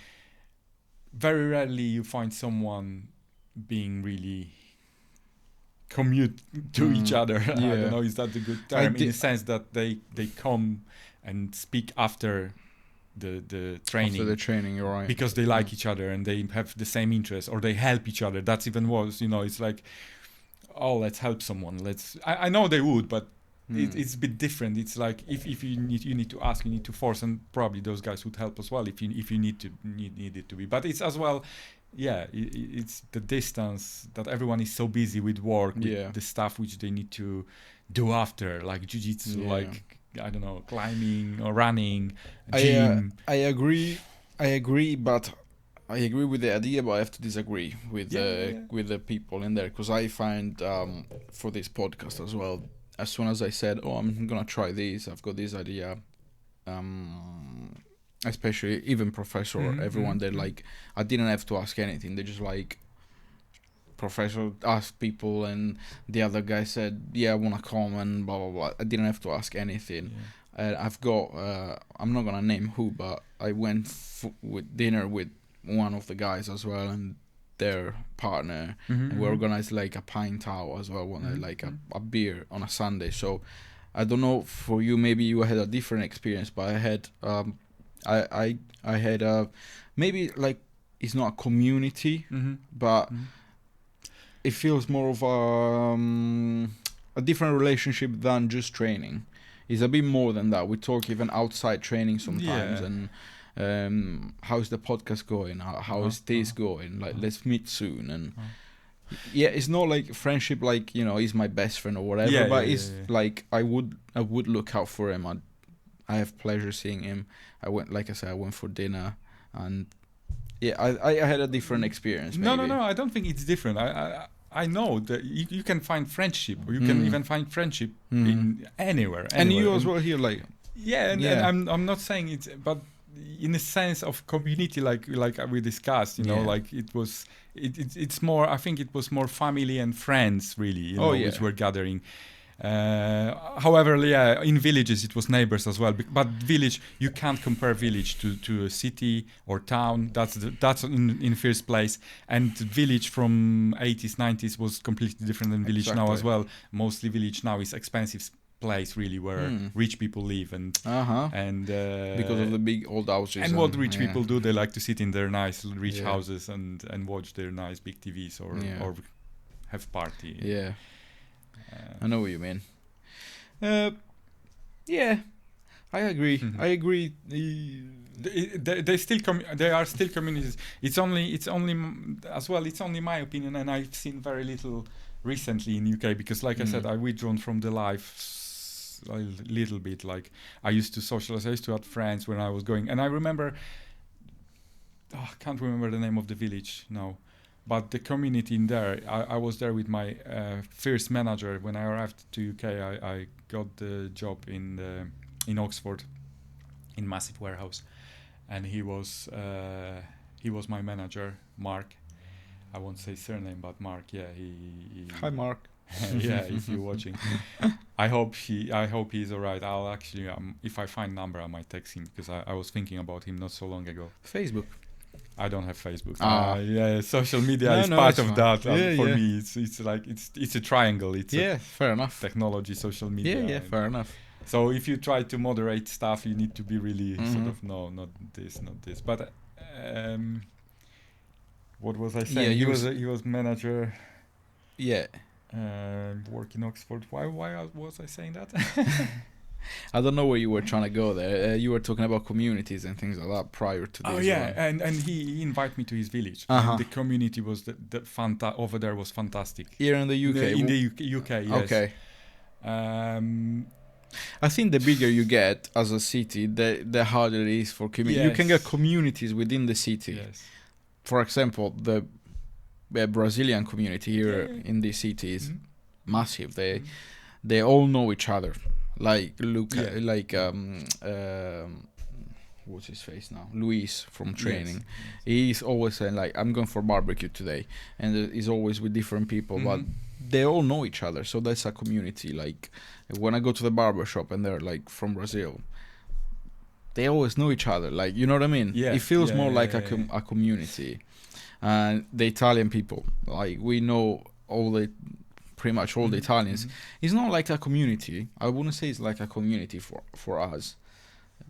Very rarely you find someone being really commute to each other. Yeah. I don't know. Is that the good term? In the sense that they come and speak after the training. After the training, you're right. Because they like each other and they have the same interests, or they help each other. That's even worse. It's like, oh, let's help someone. I know they would, but it's a bit different. It's like if you need to ask, you need to force, and probably those guys would help as well if you need it to be. But it's as well, it's the distance that everyone is so busy with work, with the stuff which they need to do after, like jiu-jitsu, like I don't know, climbing or running, gym. I agree, but I agree with the idea, but I have to disagree with the people in there, because I find for this podcast as well, as soon as I said, I'm gonna try this, I've got this idea, especially even professor, everyone, they're like, I didn't have to ask anything, they just like, professor asked people, and the other guy said, I want to come, and blah blah blah. I didn't have to ask anything. I've got I'm not gonna name who, but I went with dinner with one of the guys as well, and their partner, and we organized like a pint out as well, like a beer on a Sunday. So I don't know, for you maybe you had a different experience, but I had I had maybe like, it's not a community, but it feels more of a different relationship than just training. It's a bit more than that. We talk even outside training sometimes, and how's the podcast going? How is this going? Like, let's meet soon. And it's not like friendship, like, he's my best friend or whatever. But it's like I would look out for him. I have pleasure seeing him. I went for dinner, and I had a different experience. Maybe. No. I don't think it's different. I know that you can find friendship, or you can even find friendship in anywhere. And you as well here, like. And I'm not saying it's, but in a sense of community, like we discussed, you know, like it's more. I think it was more family and friends, really, you know, which were gathering. However, in villages it was neighbors as well. But village, you can't compare village to a city or town. That's in first place. And village from 80s, 90s was completely different than village now as well. Mostly village now is expensive place, really, where rich people live and because of the big old houses. And what rich people do, they like to sit in their nice rich houses and watch their nice big TVs or have party. Yeah. I know what you mean. I agree. Mm-hmm. I agree. They are still communities. It's only as well. It's only my opinion, and I've seen very little recently in UK because, like I said, I withdrawn from the life a little bit. Like I used to socialize. I used to have friends when I was going, and I remember. I can't remember the name of the village now. But the community in there, I was there with my first manager when I arrived to UK. I got the job in Oxford, in massive warehouse, and he was my manager, Mark. I won't say surname, but Mark. Yeah, he Hi, Mark. Yeah, if you're watching, I hope he's alright. I'll actually, if I find number, I might text him because I was thinking about him not so long ago. Facebook. I don't have Facebook. Social media is part of that. For me, it's like it's a triangle. It's fair enough. Technology, social media. Yeah, fair enough. So if you try to moderate stuff, you need to be really sort of not this. But what was I saying? Yeah, he was manager. Yeah. Work in Oxford. Why was I saying that? I don't know where you were trying to go there. You were talking about communities and things like that prior to this. Oh yeah, and he invited me to his village. And the community was over there was fantastic. Here in the UK. In the UK, yes. Okay. I think the bigger you get as a city, the harder it is for community. Yes. You can get communities within the city. Yes. For example, the Brazilian community here in this city is massive. They all know each other. Like what's his face now? Luis from training. Yes. He's always saying like, I'm going for barbecue today, and he's always with different people, but they all know each other. So that's a community. Like when I go to the barber shop and they're like from Brazil, they always know each other. Like, you know what I mean? Yeah. It feels more like a community. And the Italian people, like we know pretty much all the Italians. It's not like a community. I wouldn't say it's like a community for us,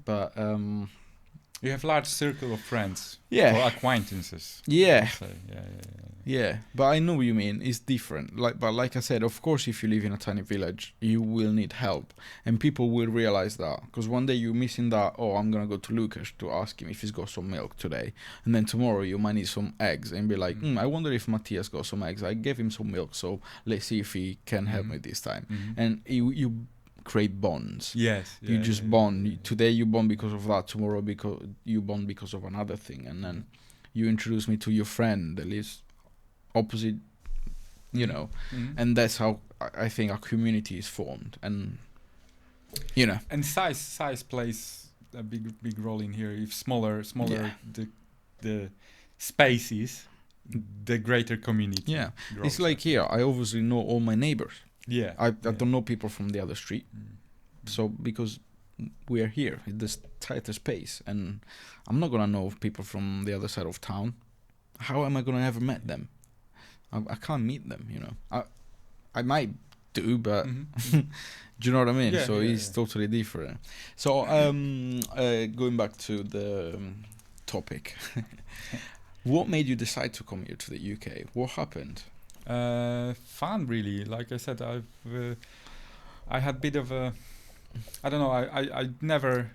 but you have large circle of friends, or acquaintances. Yeah. But I know what you mean. It's different. Like I said, of course, if you live in a tiny village, you will need help, and people will realize that because one day you're missing that. Oh, I'm gonna go to Lucasz to ask him if he's got some milk today, and then tomorrow you might need some eggs and be like, I wonder if Matthias got some eggs. I gave him some milk, so let's see if he can help me this time. And you create bonds. Yes. You just bond. Today you bond because of that. Tomorrow because you bond because of another thing, and then you introduce me to your friend that lives opposite, you know, and that's how I think our community is formed, and you know. And size plays a big role in here. If smaller the space is, the greater community. Yeah, it's like here. I obviously know all my neighbors. Yeah, I don't know people from the other street, so because we are here in this tighter space, and I'm not gonna know people from the other side of town. How am I gonna ever met them? I can't meet them, you know. I might do, but do you know what I mean? So it's totally different. So going back to the topic, what made you decide to come here to the UK? What happened? Fun, really. Like I said, I had a bit of a, I don't know. I never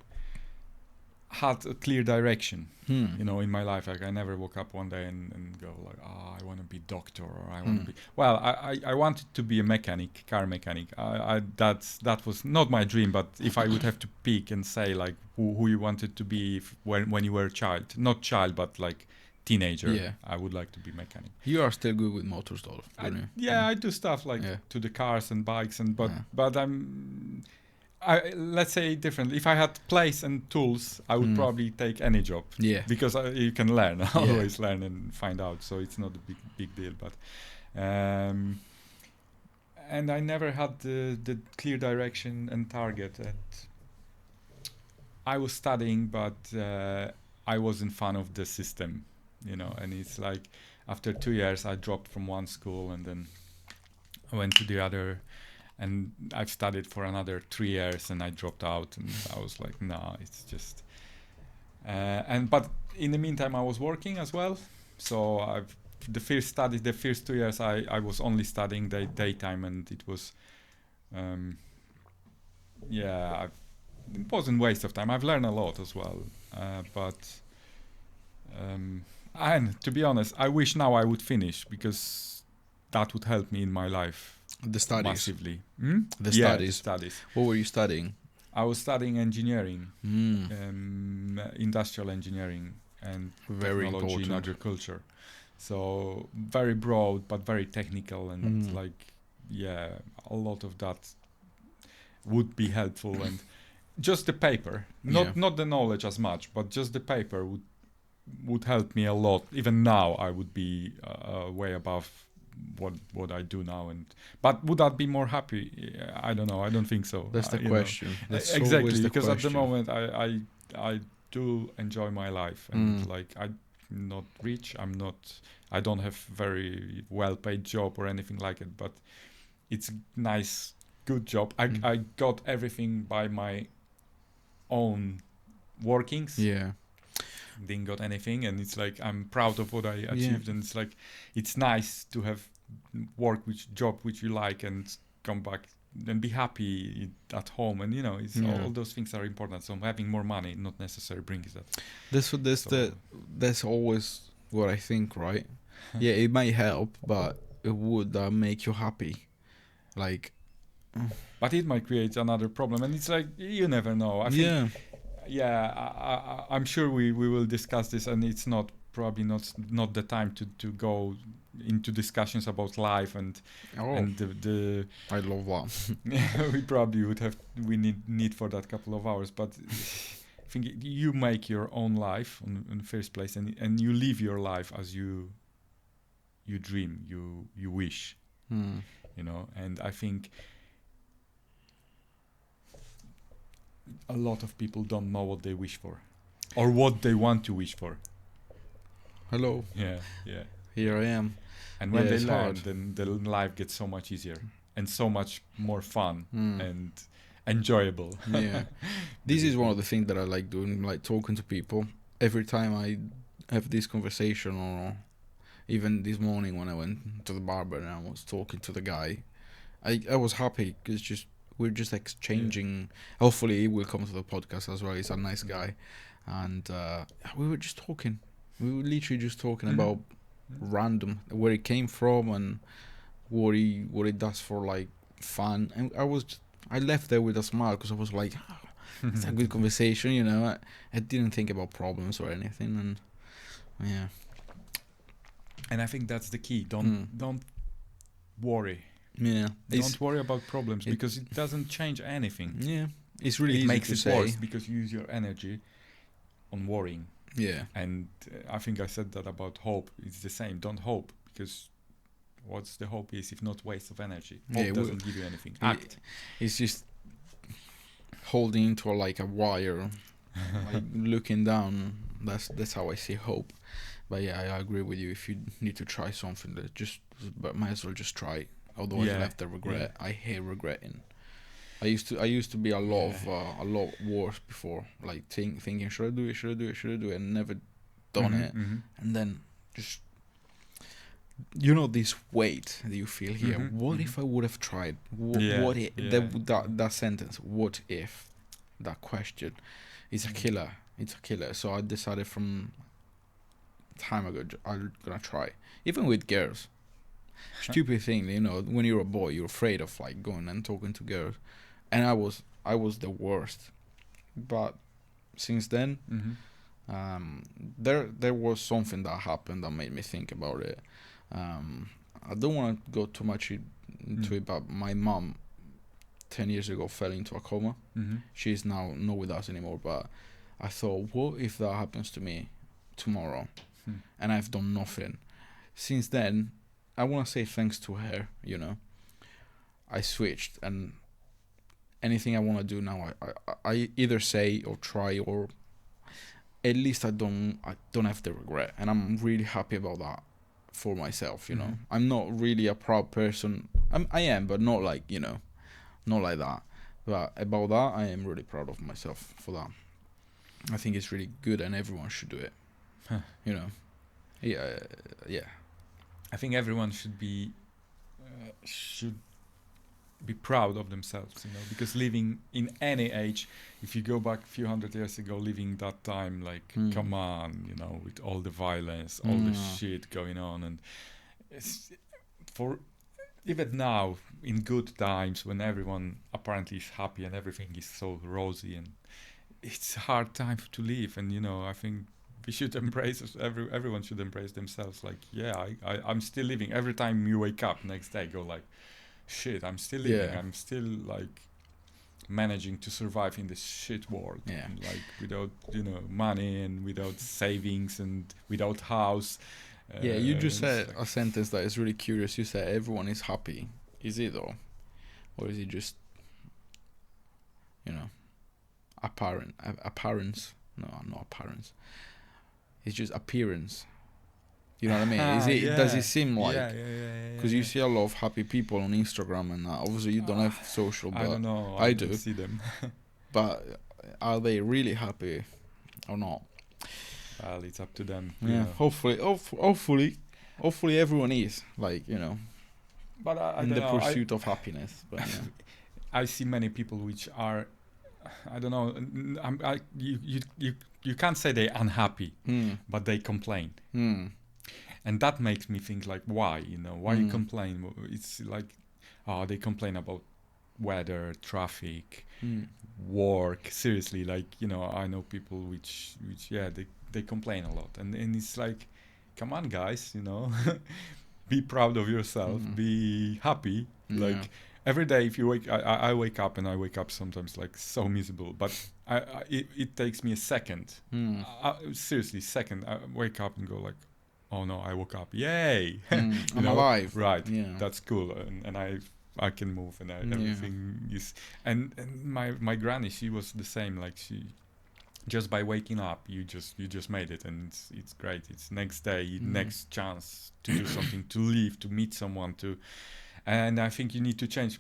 had a clear direction, you know, in my life. Like I never woke up one day and go like, I want to be doctor, or I want to be. Well, I wanted to be a mechanic, car mechanic. That was not my dream, but if I would have to pick and say like who you wanted to be when you were a child, not child, but like teenager, I would like to be mechanic. You are still good with motors, though. I do stuff like to the cars and bikes, and but let's say it differently. If I had place and tools, I would probably take any job. Yeah. Because you can learn, always learn and find out. So it's not a big deal. But and I never had the clear direction and target. And I was studying, but I wasn't fan of the system, And it's like after 2 years, I dropped from one school and then I went to the other. And I've studied for another 3 years, and I dropped out. And I was like, nah, it's just. But in the meantime, I was working as well. So the first 2 years, I was only studying daytime, and it was, it wasn't waste of time. I've learned a lot as well, and to be honest, I wish now I would finish because that would help me in my life. The studies. Massively. The studies. studies. What were you studying? I was studying engineering, industrial engineering, and very technology important. in agriculture. So very broad, but very technical, and a lot of that would be helpful. And just the paper, not the knowledge as much, but just the paper would help me a lot. Even now, I would be way above what I do now. But would I be more happy? I don't know. I don't think so. That's the question. That's exactly, because at the moment I do enjoy my life, and like I'm not rich. I don't have very well paid job or anything like it, but it's nice, good job. I got everything by my own workings. Yeah. Didn't got anything, and it's like I'm proud of what I achieved, and it's like it's nice to have job which you like and come back and be happy at home, and all those things are important. So having more money not necessarily brings that. That's always what I think, right? Yeah, it might help, but it would make you happy, like. But it might create another problem, and it's like you never know. I think, I'm sure we will discuss this, and it's probably not the time to go into discussions about life and the I love that. we probably we need for that couple of hours, but I think you make your own life in the first place, and you live your life as you dream, you wish, and I think a lot of people don't know what they wish for or what they want to wish for. Hello. Yeah. Here I am. And when they learn, then the life gets so much easier and so much more fun and enjoyable. Yeah. This is one of the things that I like doing, like talking to people. Every time I have this conversation, or even this morning when I went to the barber and I was talking to the guy, I was happy because we're just exchanging. Hopefully he will come to the podcast as well. He's a nice guy. And we were just talking. We were literally just talking about random, where he came from and what he does for like fun. And I left there with a smile because I was like, it's a good conversation, I didn't think about problems or anything, and yeah. And I think that's the key. Don't worry. Yeah. Don't worry about problems because it doesn't change anything. Yeah. It's really easy makes to it say. worse because you use your energy on worrying. Yeah. And I think I said that about hope. It's the same. Don't hope, because what's the hope is if not waste of energy. Hope doesn't give you anything. Act. It's just holding into a wire, like looking down. That's how I see hope. But yeah, I agree with you. If you need to try something, but might as well just try it. Otherwise, you left the regret. I hate regretting. I used to be a lot worse before, like thinking should I do it, and never done it, and then just this weight that you feel here. What if I would have tried? What if that sentence? What if that question is a killer? It's a killer. So I decided from time ago I'm gonna try, even with girls. Stupid thing, when you're a boy, you're afraid of like going and talking to girls. And I was the worst, but since then, there was something that happened that made me think about it. I don't want to go too much into it, but my mom, 10 years ago fell into a coma. She's now not with us anymore, but I thought, what if that happens to me tomorrow and I've done nothing? Since then, I want to say thanks to her, you know, I switched, and anything I want to do now, I either say or try, or at least I don't have the regret, and I'm really happy about that for myself, you know. I'm not really a proud person. I am, but not like, you know, not like that. But about that, I am really proud of myself for that. I think it's really good, and everyone should do it. You know, yeah. I think everyone should be proud of themselves, you know, because living in any age, if you go back a few hundred years ago, living that time, like, come on, you know, with all the violence, all the shit going on, and it's for even now in good times when everyone apparently is happy and everything is so rosy, and it's a hard time to live. And, you know, I think we should embrace everyone should embrace themselves. Like, yeah, I'm still living. Every time you wake up next day, go like, shit, I'm still living. I'm still like managing to survive in this shit world. And, like, without, you know, money and without savings and without house. You just said a sentence that is really curious. You said everyone is happy. Is it though, or is it just, you know, appearance? No, not appearance. It's just appearance. You know what I mean? Is it? Does it seem like? Because you see a lot of happy people on Instagram, and obviously you don't have social. But I don't know. I do see them. But are they really happy or not? Well, it's up to them. Yeah. Hopefully, everyone is, like, you know, but in the pursuit of happiness. But yeah. I see many people which are, I don't know. You can't say they're unhappy, but they complain. And that makes me think, like, why? You know, why you complain? It's like, they complain about weather, traffic, work. Seriously, like, you know, I know people which they complain a lot, and it's like, come on, guys, you know, be proud of yourself, be happy. Like, every day, if you I wake up, and I wake up sometimes like so miserable, but it takes me a second. Seriously, second. I wake up and go like, oh no, I woke up, yay. I'm alive. Right. That's cool. And I can move, and everything is, and my granny, she was the same. Like, she, just by waking up, you just made it, and it's great. It's next day, next chance to do something, to leave, to meet someone, and I think you need to change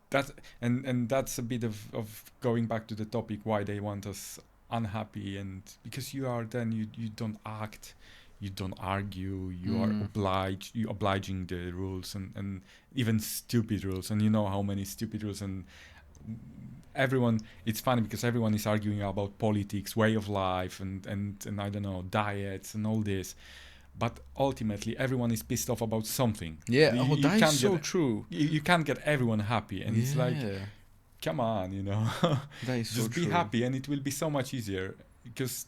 that. And that's a bit of going back to the topic, why they want us unhappy, and because you don't act, you don't argue, you are obliging the rules, and even stupid rules. And you know how many stupid rules, and everyone, it's funny because everyone is arguing about politics, way of life, and I don't know, diets and all this, but ultimately everyone is pissed off about something. That is so true. You can't get everyone happy, and it's like, come on, you know. That is just so be true. happy, and it will be so much easier, because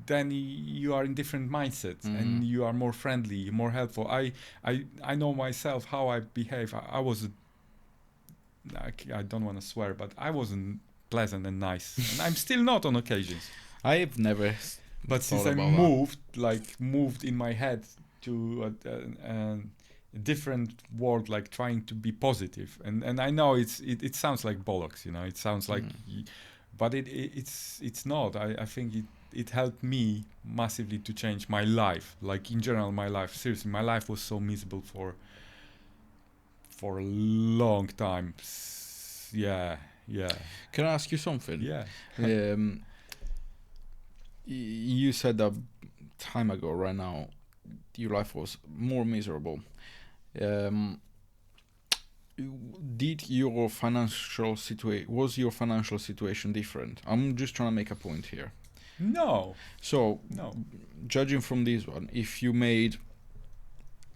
then you are in different mindsets, and you are more friendly, more helpful. I know myself how I behave. I was, I don't want to swear, but I wasn't pleasant and nice, and I'm still not on occasions. I've never. But since I moved in my head to a different world, like trying to be positive, and I know it sounds like bollocks, you know. It sounds like, but it's not. I think it helped me massively to change my life. Like, in general, my life. Seriously, my life was so miserable for a long time. Yeah. Can I ask you something? Yeah. You said a time ago, right now, your life was more miserable. Was your financial situation different? I'm just trying to make a point here. No. So, judging from this one, if you made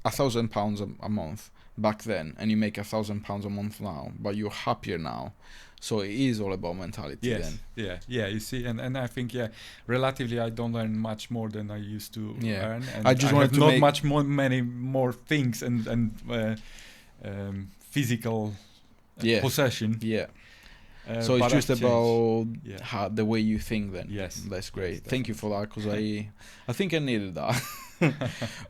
£1,000 a month back then, and you make £1,000 a month now, but you're happier now, so it is all about mentality. Then. Yeah. You see, and I think, relatively, I don't earn much more than I used to earn. And I just wanted to not much more, many more things and physical possession. Yeah. So it's but just I've changed. about Yeah. how the way you think then. Yes. That's great. Yes, Thank you for that, because I think I needed that.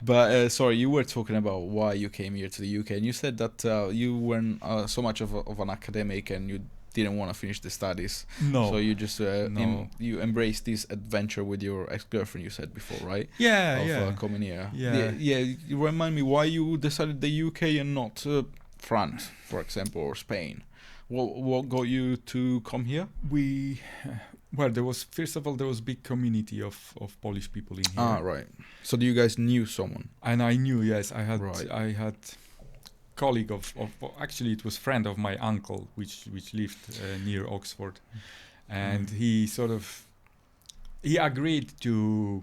But sorry, you were talking about why you came here to the UK, and you said that you weren't so much of an academic and you didn't want to finish the studies. No. So you just No. you embraced this adventure with your ex-girlfriend, you said before, right? Yeah. Of coming here. Yeah. You remind me why you decided the UK and not France, for example, or Spain. What got you to come here? Well, there was, first of all, there was big community of Polish people in here. Ah, right. So you guys knew someone? And I knew, yes, I had colleague of actually it was friend of my uncle, which lived near Oxford, and he agreed to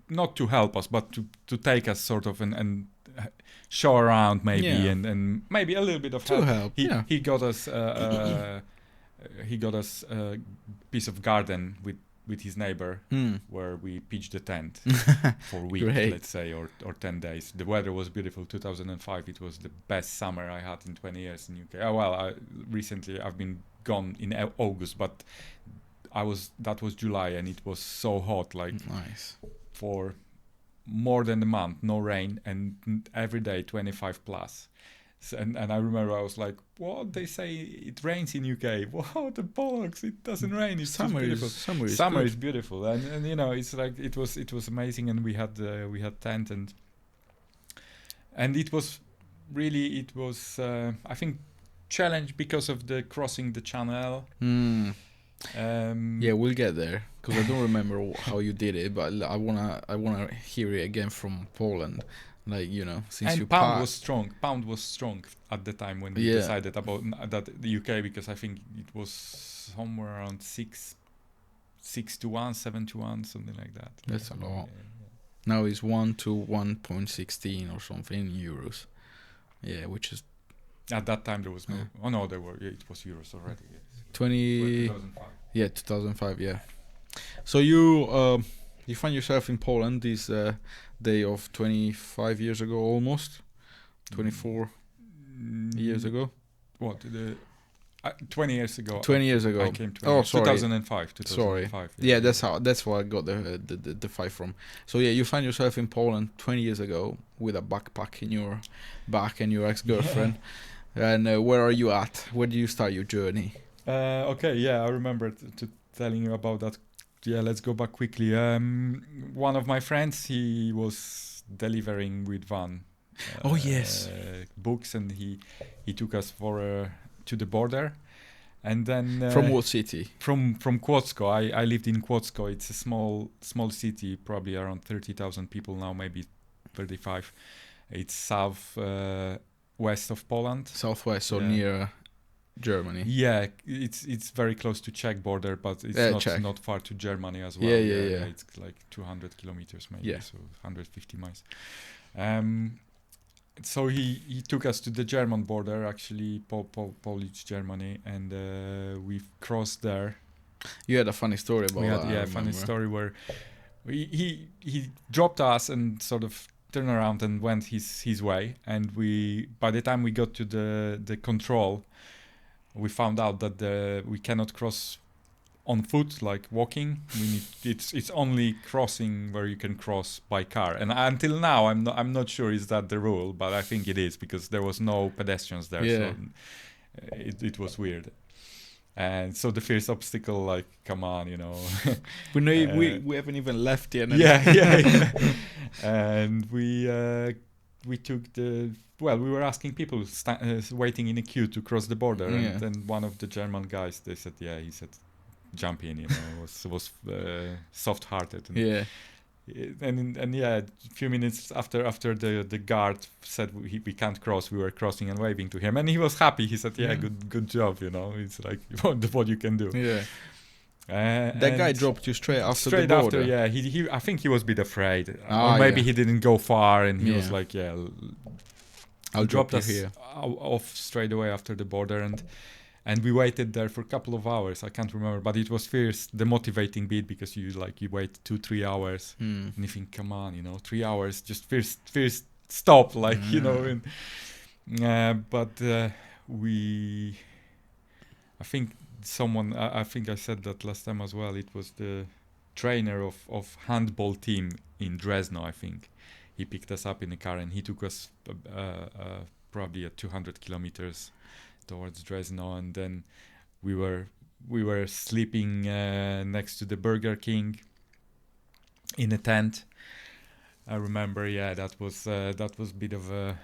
not to help us, but to take us sort of and show around maybe, and maybe a little bit of help. He got us a piece of garden with his neighbor, where we pitched a tent for a week, let's say, or 10 days. The weather was beautiful. 2005, it was the best summer I had in 20 years in UK. Oh, well, recently I've been gone in August, but that was July, and it was so hot, like nice for more than a month, no rain, and every day 25 plus. So, and I remember I was like, what? They say it rains in UK. Wow, the bollocks! It doesn't rain. It's summer beautiful. Summer is beautiful, and you know, it's like it was amazing, and we had tent, and it was really I think challenge because of the crossing the channel. Yeah, we'll get there, because I don't remember how you did it, but I wanna hear it again from Poland. Like, you know, since you pound was strong at the time when we decided about that the UK, because I think it was somewhere around 6 to 1, 7 to 1, something like that. That's a lot. Now it's 1 to 1.16 or something euros. Yeah, which is at that time there was no. Oh no, there were. Yeah, it was euros already. Yes. 2005. Yeah, 2005. Yeah. So you find yourself in Poland this day of 25 years ago, almost 24 years ago. What 20 years ago? 20 years ago. I came to 2005. Sorry. Yeah, that's where I got the 5 from. So yeah, you find yourself in Poland 20 years ago with a backpack in your back and your ex-girlfriend. And where are you at? Where do you start your journey? Okay, yeah, I remember telling you about that. Yeah, let's go back quickly. One of my friends, he was delivering with van. Books, and he took us to the border, and then from what city? From Kłodzko. I lived in Kłodzko. It's a small city, probably around 30,000 people now, maybe 35. It's west of Poland. Southwest, so near Germany. Yeah, it's very close to Czech border, but it's not far to Germany as well. Yeah. It's like 200 kilometers maybe, so 150 miles. So he took us to the German border, actually, Polish Germany, and we crossed there. You had a funny story about that. Yeah, a funny story where he dropped us and sort of turned around and went his way, and by the time we got to the control, we found out that we cannot cross on foot, like walking. It's only crossing where you can cross by car. And until now, I'm not sure is that the rule, but I think it is, because there was no pedestrians there. Yeah. So it was weird. And so the first obstacle, like, come on, you know. we haven't even left yet. Yeah. And we took we were asking people waiting in a queue to cross the border, and then one of the German guys, he said, jump in, you know, was soft-hearted. And And a few minutes after the guard said we can't cross, we were crossing and waving to him, and he was happy. He said, good job, you know. It's like what you can do. Yeah. That guy dropped you straight after the border. He I think he was a bit afraid, or maybe he didn't go far, and he was like, I'll drop us here off straight away after the border, and we waited there for a couple of hours. I can't remember, but it was first the motivating bit, because you wait 2-3 hours, and you think, come on, 3 hours, just first stop, you know. But we, I think I think I said that last time as well. It was the trainer of handball team in Dresno. I think he picked us up in a car and he took us probably at 200 kilometers towards Dresno, and then we were sleeping next to the Burger King in a tent. I remember, yeah, that was a bit of a.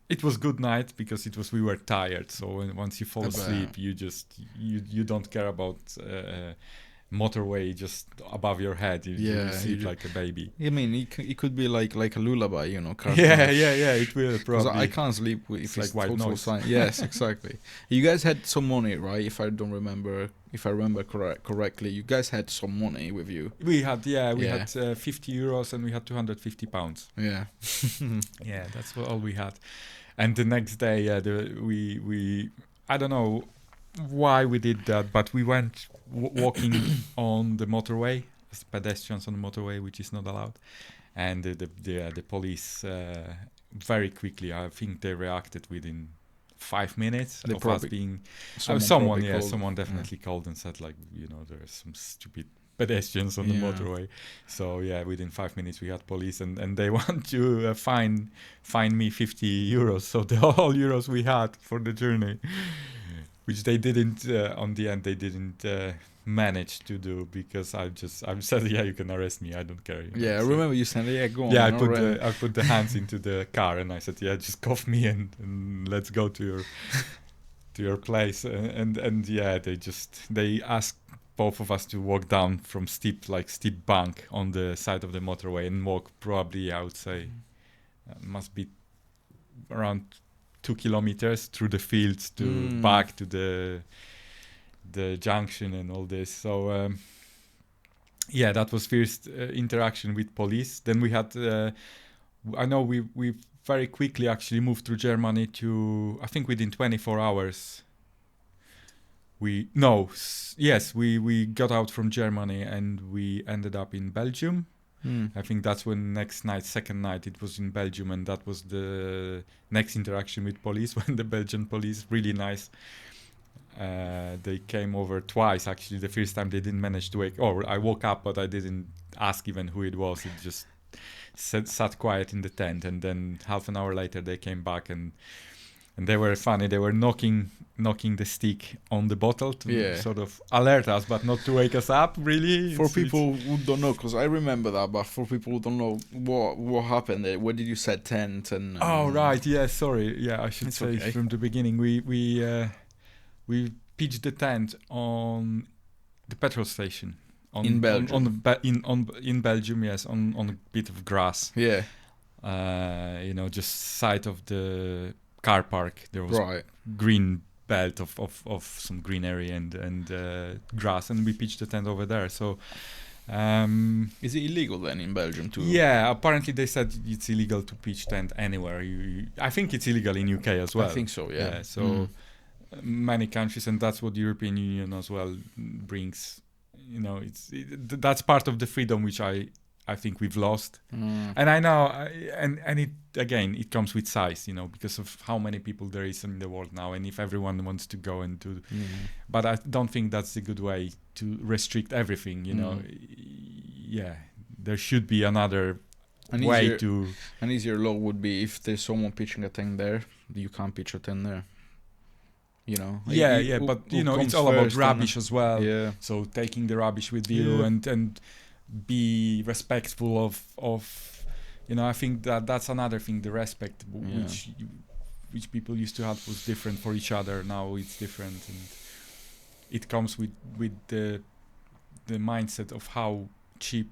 It was good night because we were tired. So once you fall asleep, you don't care about motorway just above your head. You sleep like a baby. I mean, it could be like a lullaby, you know. Yeah, it will probably. I can't sleep if it's like white total noise. silence. Yes, exactly. You guys had some money, right? If I remember correctly, you guys had some money with you. We had 50 euros and we had 250 pounds. Yeah. Yeah, that's all we had. And the next day, we I don't know why we did that, but we went walking on the motorway, as pedestrians on the motorway, which is not allowed. And the police very quickly, I think they reacted within 5 minutes of us being. Someone definitely called and said, like, you know, there's some stupid pedestrians on the motorway. So yeah, within 5 minutes we had police, and they want to fine me 50 euros. So the whole euros we had for the journey, which they didn't on the end, they didn't manage to do, because I said, yeah, you can arrest me, I don't care. You know? Yeah, I remember you said, yeah, go on. Yeah, I put the hands into the car and I said, yeah, just cuff me and let's go to your place. And yeah, they asked both of us to walk down from steep bank on the side of the motorway and walk probably, I would say, must be around 2 kilometers through the fields to back to the junction and all this. So yeah, that was first interaction with police. Then we had I know we very quickly actually moved through Germany to, I think within 24 hours we got out from Germany and we ended up in Belgium. I think that's when second night it was in Belgium, and that was the next interaction with police, when the Belgian police, really nice. They came over twice actually. The first time they didn't manage to I woke up, but I didn't ask even who it was. It just sat quiet in the tent, and then half an hour later they came back and they were funny. They were knocking the stick on the bottle to sort of alert us, but not to wake us up, really. For people who don't know, because I remember that, but for people who don't know what happened there, where did you set tent? And oh, right, yeah, sorry. Yeah, I should say from the beginning. We pitched the tent on the petrol station. In Belgium? In Belgium, yes, on a bit of grass. Yeah. Just side of the car park. There was green belt of some greenery and grass, and we pitched the tent over there. So is it illegal then in Belgium too? Yeah, apparently they said it's illegal to pitch tent anywhere. I think it's illegal in UK as well. I think so, yeah. So many countries, and that's what the European Union as well brings. You know, that's part of the freedom which I think we've lost. And I know, and it comes with size, you know, because of how many people there is in the world now, and if everyone wants to go and do. But I don't think that's a good way to restrict everything, you know. Yeah, there should be another way to. An easier law would be if there's someone pitching a tent there, you can't pitch a tent there. You know. But you know, it's all about rubbish as well. Yeah. So taking the rubbish with you and be respectful of you know, I think that's another thing, the respect which people used to have was different for each other. Now it's different, and it comes with the mindset of how cheap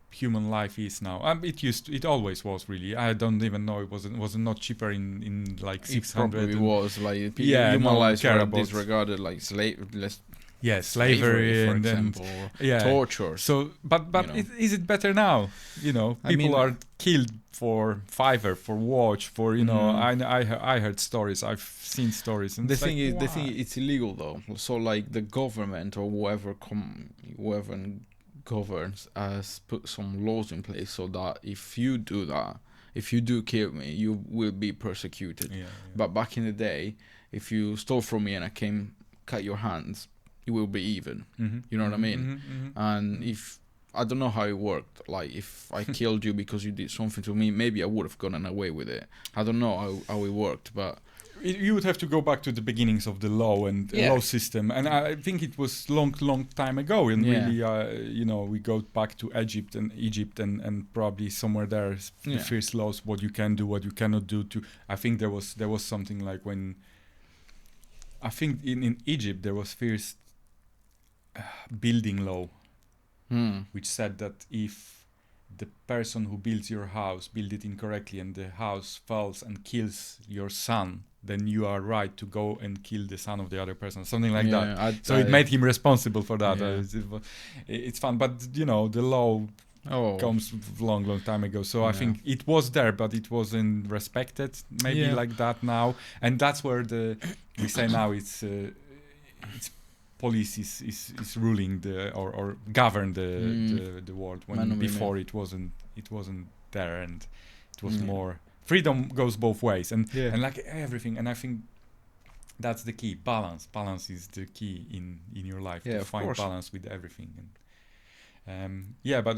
human life is now. It always was, really. I don't even know, it wasn't not cheaper in like 600. It probably was, like, human lives were disregarded, like slavery for and example, torture. So, but you know, is it better now? You know, people are killed for fiver, for watch, for, you know. I heard stories. I've seen stories. And the thing is, it's illegal though. So like the government or whoever governs has put some laws in place so that if you do that, if you do kill me, you will be persecuted. Yeah. But back in the day, if you stole from me and I came cut your hands, it will be even. Mm-hmm. You know what I mean? Mm-hmm. And if I don't know how it worked. Like if I killed you because you did something to me, maybe I would have gotten away with it. I don't know how it worked, but you would have to go back to the beginnings of the law and law system, and I think it was long time ago. And really, we go back to Egypt and probably somewhere there the first laws, what you can do, what you cannot do. I think there was something like when I think in Egypt there was first building law, which said that if the person who builds your house build it incorrectly and the house falls and kills your son, then you are right to go and kill the son of the other person, something like that. So it made him responsible for that. It's fun, but the law comes long time ago. So I think it was there, but it wasn't respected. Maybe like that now, and that's where we say now it's police is ruling or govern the world. When before it wasn't there, and it was more. Freedom goes both ways, and like everything, and I think that's the key. Balance is the key in your life, to find balance with everything. And but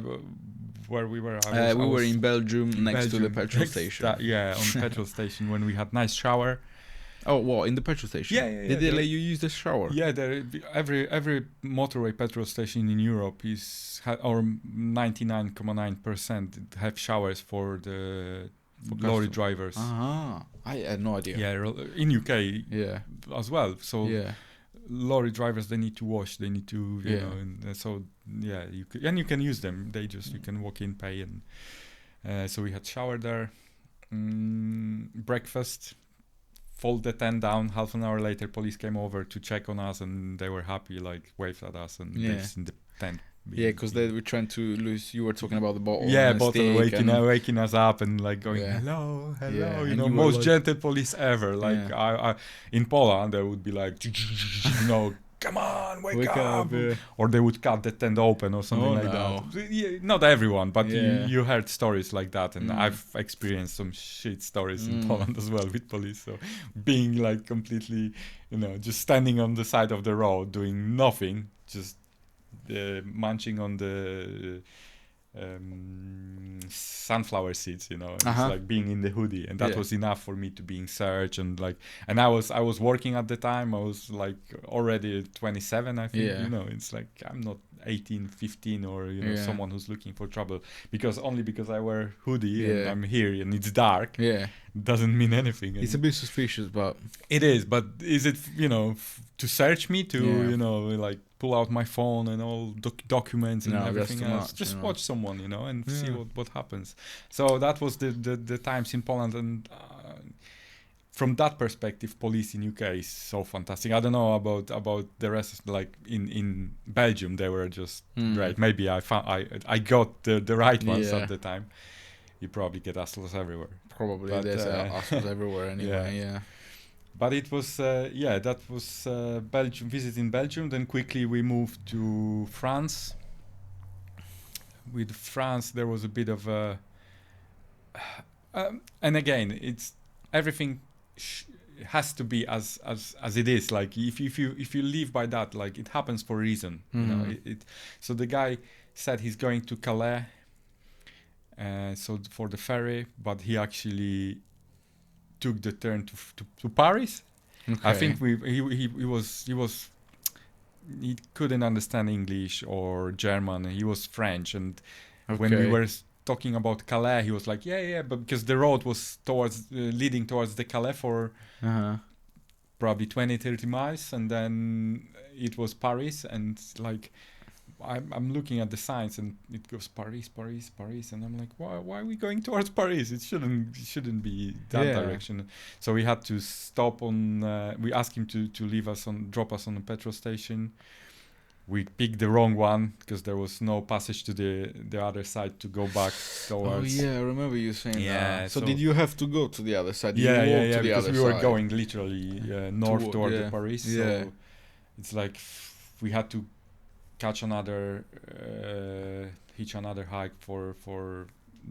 where we were, we were in Belgium, next to the petrol station. On the petrol station, when we had nice shower. Oh, what, in the petrol station? Yeah. Did they let you use the shower? Yeah, every motorway petrol station in Europe or 99.9% have showers for the lorry drivers. I had no idea. Yeah, in UK as well. So lorry drivers, they need to wash, they need to and so you can use them. You can walk in, pay, and so we had shower there, breakfast. Fold the tent down. Half an hour later, police came over to check on us, and they were happy, like waved at us, and they've seen the tent. Yeah, because they were trying to lose. You were talking about the bottle. Yeah, bottle waking us up and like going hello. Yeah, most like, gentle police ever. Like I in Poland, they would be like, come on, wake up. Or they would cut the tent open or something that. Yeah, not everyone, but you heard stories like that, and I've experienced some shit stories in Poland as well with police. So being like completely, just standing on the side of the road doing nothing, just munching on the sunflower seeds, it's like being in the hoodie, and that was enough for me to be in search. And I was working at the time. I was like already 27, I think. It's like I'm not 18, 15 or someone who's looking for trouble because I wear hoodie and I'm here and it's dark. Doesn't mean anything. It's a bit suspicious, but it is. But is it to search me to like pull out my phone and all documents and everything else? Just watch someone, and see what happens. So that was the times in Poland, and from that perspective, police in UK is so fantastic. I don't know about the rest. Like in Belgium, they were just great. Maybe I got the right ones at the time. You probably get assholes everywhere. Probably, but there's assholes everywhere anyway. But it was that was Belgium, visit in Belgium. Then quickly we moved to France. With France, there was a bit of a, and again, it's everything has to be as it is. Like if you live by that, like it happens for a reason. So the guy said he's going to Calais, so for the ferry, but he actually took the turn to Paris. Okay. I think he couldn't understand English or German. He was French, and when we were talking about Calais, he was like, but because the road was leading towards the Calais for probably 20-30 miles, and then it was Paris, and like I'm looking at the signs and it goes Paris, and I'm like, why are we going towards Paris? It shouldn't be that direction. So we had to stop on. We asked him to drop us on a petrol station. We picked the wrong one because there was no passage to the other side to go back towards. Oh yeah, I remember you saying that. So did you have to go to the other side? Because we were going literally north toward the Paris. Yeah. So it's like we had to catch another hitch another hike for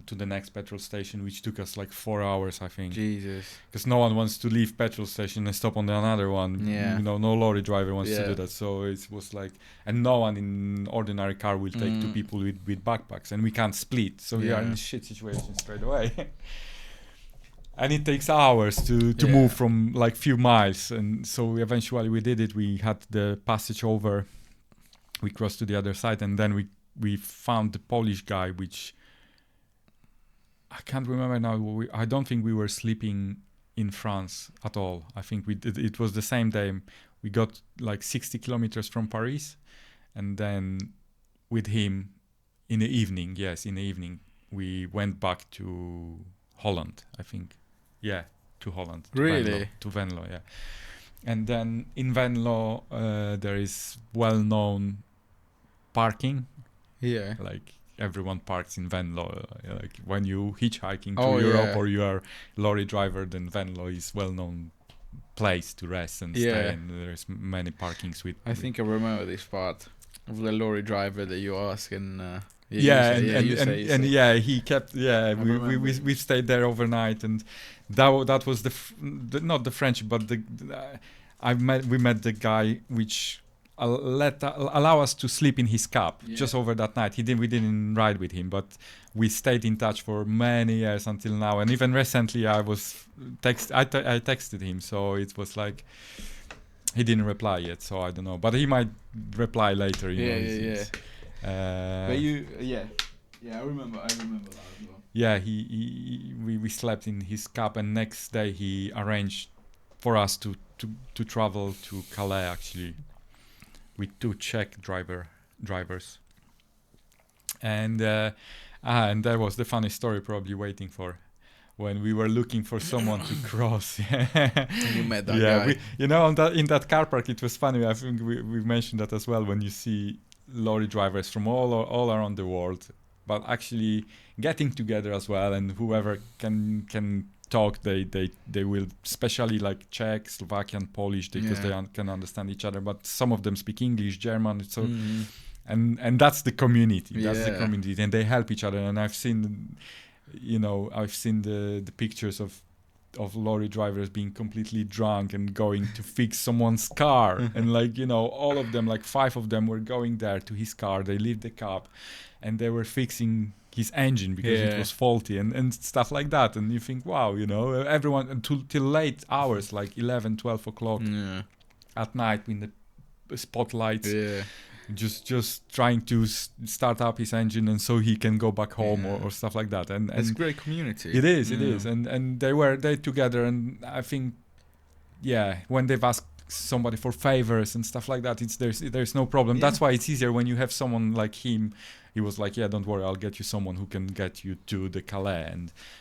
to the next petrol station, which took us like 4 hours, I think. Jesus. Because no one wants to leave petrol station and stop on the another one. Yeah. No lorry driver wants to Yeah. do that. So it was like, and no one in ordinary car will take two people with backpacks, and we can't split. So we are in a shit situation straight away. And it takes hours to move from like few miles. And so eventually we did it. We had the passage over. We crossed to the other side, and then we found the Polish guy, which I can't remember now. I don't think we were sleeping in France at all. I think it was the same day. We got like 60 kilometers from Paris, and then with him in the evening, we went back to Holland, I think. Yeah, to Holland. Really? To Venlo, yeah. And then in Venlo, there is well-known parking. Yeah. Like everyone parks in Venlo. Like when you hitchhiking to Europe or you are lorry driver, then Venlo is well-known place to rest and stay. And there's many parkings with. I think I remember this part of the lorry driver that you asked and. He kept. Yeah, we stayed there overnight, and that was not the friendship, but we met the guy which allow us to sleep in his cab just over that night. We didn't ride with him, but we stayed in touch for many years until now. And even recently, I texted him, so it was like he didn't reply yet. So I don't know, but he might reply later. But I remember that as well. Yeah, we slept in his cab, and next day he arranged for us to travel to Calais actually with two Czech drivers. And and that was the funny story probably waiting for when we were looking for someone to cross. You met that guy. In that car park, it was funny. I think we mentioned that as well. When you see lorry drivers from all around the world, but actually getting together as well, and whoever can talk, they will, especially like Czech, Slovakian, Polish, because they can understand each other. But some of them speak English, German, so and that's the community. That's the community, and they help each other. And I've seen, the pictures of lorry drivers being completely drunk and going to fix someone's car, and all of them, like 5 of them, were going there to his car. They left the cab, and they were fixing his engine because it was faulty and stuff like that. And you think, wow, everyone till late hours, like 11, 12 o'clock at night in the spotlights, just trying to start up his engine, and so he can go back home or stuff like that. And it's a great community. It is. And they together, and I think, when they've asked somebody for favors and stuff like that, there's no problem. That's why it's easier when you have someone like him. He was like, don't worry, I'll get you someone who can get you to the Calais.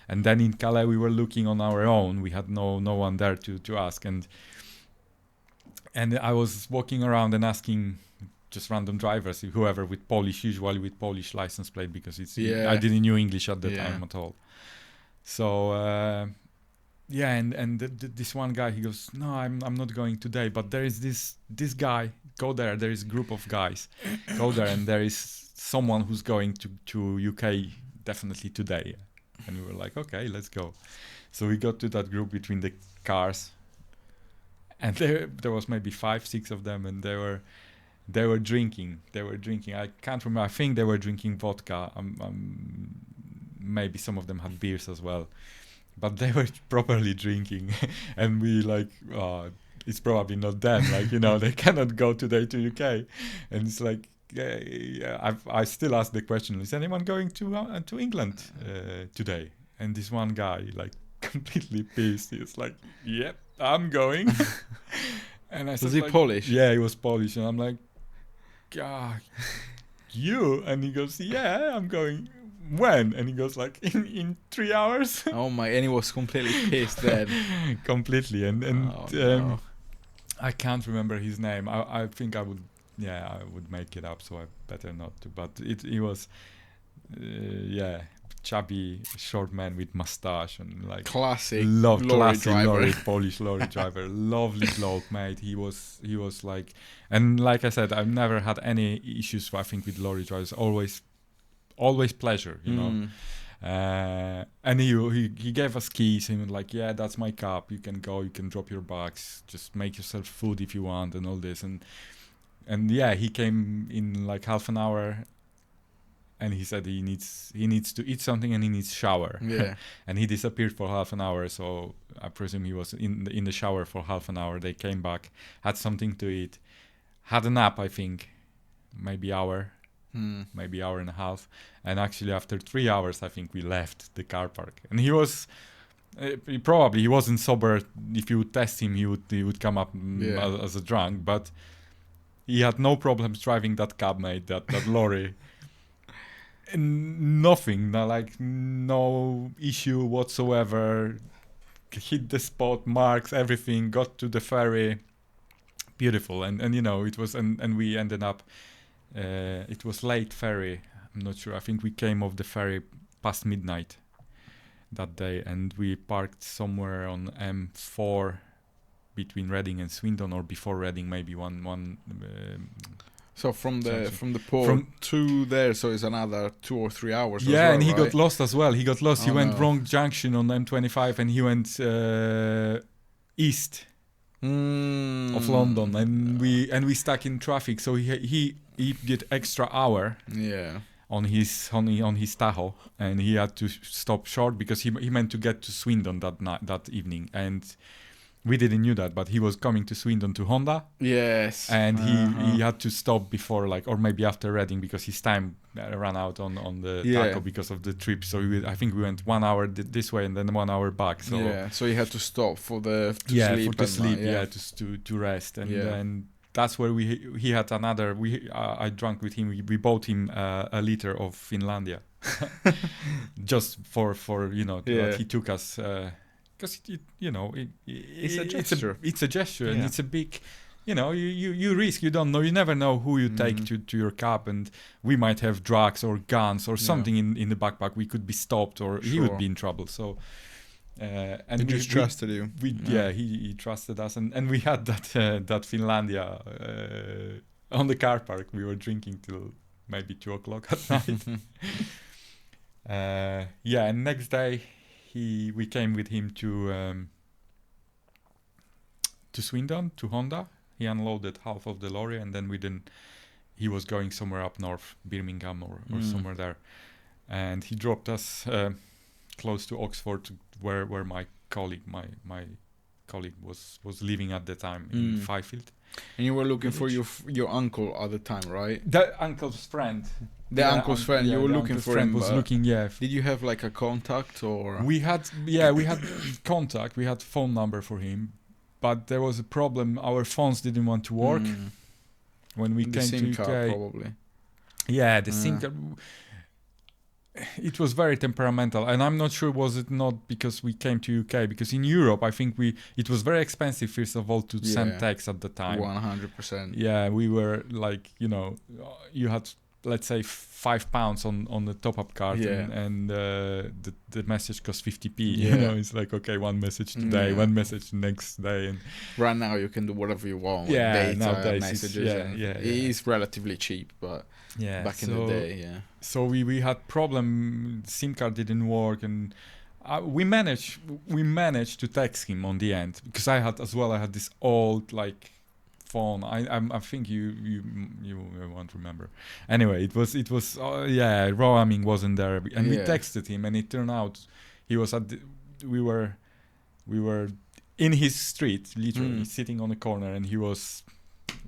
And then in Calais we were looking on our own. We had no one there to ask, and I was walking around and asking just random drivers, whoever usually with Polish license plate, because I didn't know English at the time at all. So this one guy, he goes, no, I'm not going today, but there is this guy, go there. There is a group of guys, go there, and there is someone who's going to UK definitely today. And we were like, okay, let's go. So we got to that group between the cars, and there was maybe 5-6 of them, and they were drinking. I can't remember. I think they were drinking vodka. Maybe some of them had beers as well, but they were properly drinking. And we like, it's probably not them. They cannot go today to UK. And it's like, I still ask the question: is anyone going to England today? And this one guy, like, completely pissed. He was like, "Yep, I'm going." And I said, was he Polish? Yeah, he was Polish. And I'm like, you? And he goes, yeah, I'm going. When? And he goes like, in 3 hours. Oh my! And he was completely pissed then. Completely. And no. I can't remember his name. I think I would. Yeah, I would make it up, so I better not to. But he was, chubby, short man with mustache and like classic Polish lorry driver. Lovely bloke, mate. He was like, and like I said, I've never had any issues. I think with lorry drivers, always pleasure, you know. And he gave us keys and was like, yeah, that's my cab, you can go, you can drop your bags, just make yourself food if you want, and all this. And yeah, he came in like half an hour, and he said he needs to eat something and he needs shower. Yeah. And he disappeared for half an hour, so I presume he was in the shower for half an hour. They came back, had something to eat, had a nap, I think, maybe hour and a half. And actually after 3 hours, I think we left the car park. And he was he wasn't sober. If you would test him, he would come up as a drunk, but he had no problems driving that cab, mate, that lorry. And nothing, no issue whatsoever. Hit the spot, marks, everything, got to the ferry. Beautiful. And it was, and we ended up, it was late ferry. I'm not sure. I think we came off the ferry past midnight that day, and we parked somewhere on M4 between Reading and Swindon, or before Reading, maybe one. So from the port to there, so it's another 2 or 3 hours. Yeah, as well, and he right? got lost as well. He got lost. He went no. wrong junction on M25, and he went east of London, and we stuck in traffic. So he did extra hour. Yeah. On his Tahoe, and he had to stop short because he meant to get to Swindon that evening, and we didn't knew that, but he was coming to Swindon to Honda. Yes. And he had to stop before, or maybe after Reading, because his time ran out on the taco because of the trip. So I think we went 1 hour this way and then 1 hour back. So so he had to stop to sleep. To rest, and then that's where he had another. I drank with him. We bought him a liter of Finlandia, just for he took us, because it's a gesture, and it's a big, you risk. You don't know. You never know who you take to your cab, and we might have drugs or guns or something in the backpack. We could be stopped, or he would be in trouble. So. And he just trusted you. He trusted us, and we had that Finlandia on the car park. We were drinking till maybe 2:00 at night. And next day we came with him to Swindon, to Honda. He unloaded half of the lorry, and then he was going somewhere up north, Birmingham or somewhere there, and he dropped us close to Oxford, where my colleague was living at the time in Fifield. And you were looking for your uncle at the time, right? The uncle's friend. Uncle's friend. You were looking for him. Was looking. Yeah. Did you have like a contact or? We had contact. We had phone number for him, but there was a problem. Our phones didn't want to work when we came SIM to UK. card, probably. Yeah, the SIM card. It was very temperamental, and I'm not sure was it not because we came to UK, because in Europe I think it was very expensive first of all to send texts at the time. 100%. Yeah, we were like, you had, let's say, £5 on the top-up card, and the message cost 50p. It's like, okay, one message today, one message next day, and right now you can do whatever you want. Yeah, with data, nowadays messages. It is relatively cheap, but back in the day, So we had problem. SIM card didn't work, and we managed to text him on the end, because I had this old phone. I think you won't remember. Anyway, it was roaming wasn't there, and we texted him, and it turned out he was we were in his street, literally sitting on a corner, and he was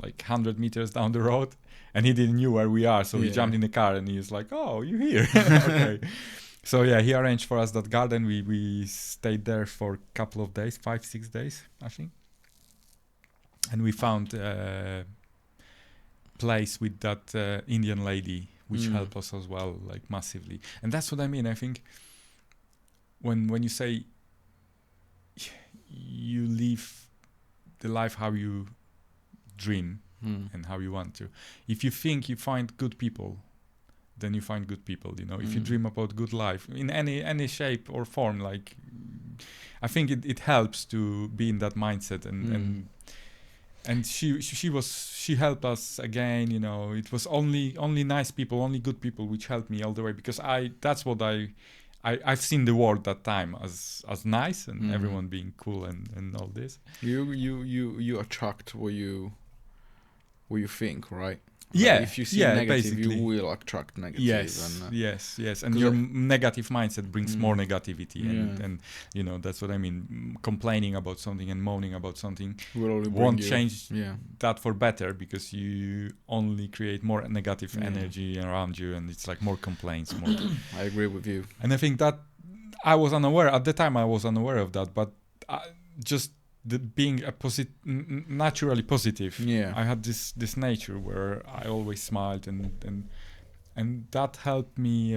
like 100 meters down the road. And he didn't knew where we are, so he jumped in the car, and he was like, "Oh, you're here." Okay. So he arranged for us that garden. We stayed there for a couple of days, 5-6 days, I think. And we found a place with that Indian lady, which helped us as well, massively. And that's what I mean. I think when you say you live the life how you dream, and how you want to. If you think you find good people, then you find good people. If you dream about good life in any shape or form, I think it helps to be in that mindset. And she helped us again. It was only nice people, only good people, which helped me all the way, because that's what I've seen the world that time as nice and everyone being cool and all this. You attract what you think, right? Yeah, if you see yeah, negative, basically. you will attract negative. Yes, And, yes, and your negative mindset brings more negativity, and you know that's what I mean. Complaining about something and moaning about something won't change that for better, because you only create more negative energy around you, and it's like more complaints. More. I agree with you. And I think that I was unaware at the time. I was unaware of that, but just being a naturally positive. I had this nature where I always smiled, and that helped me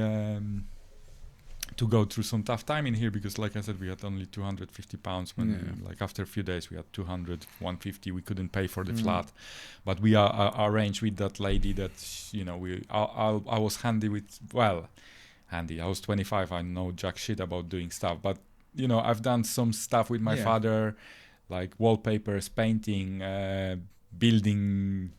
to go through some tough time in here, because like I said, we had only 250 pounds when like after a few days we had 200, 150. We couldn't pay for the flat, but we arranged with that lady that, you know, I was handy. I was 25. I know jack shit about doing stuff, but you know, I've done some stuff with my father, like wallpapers, painting, building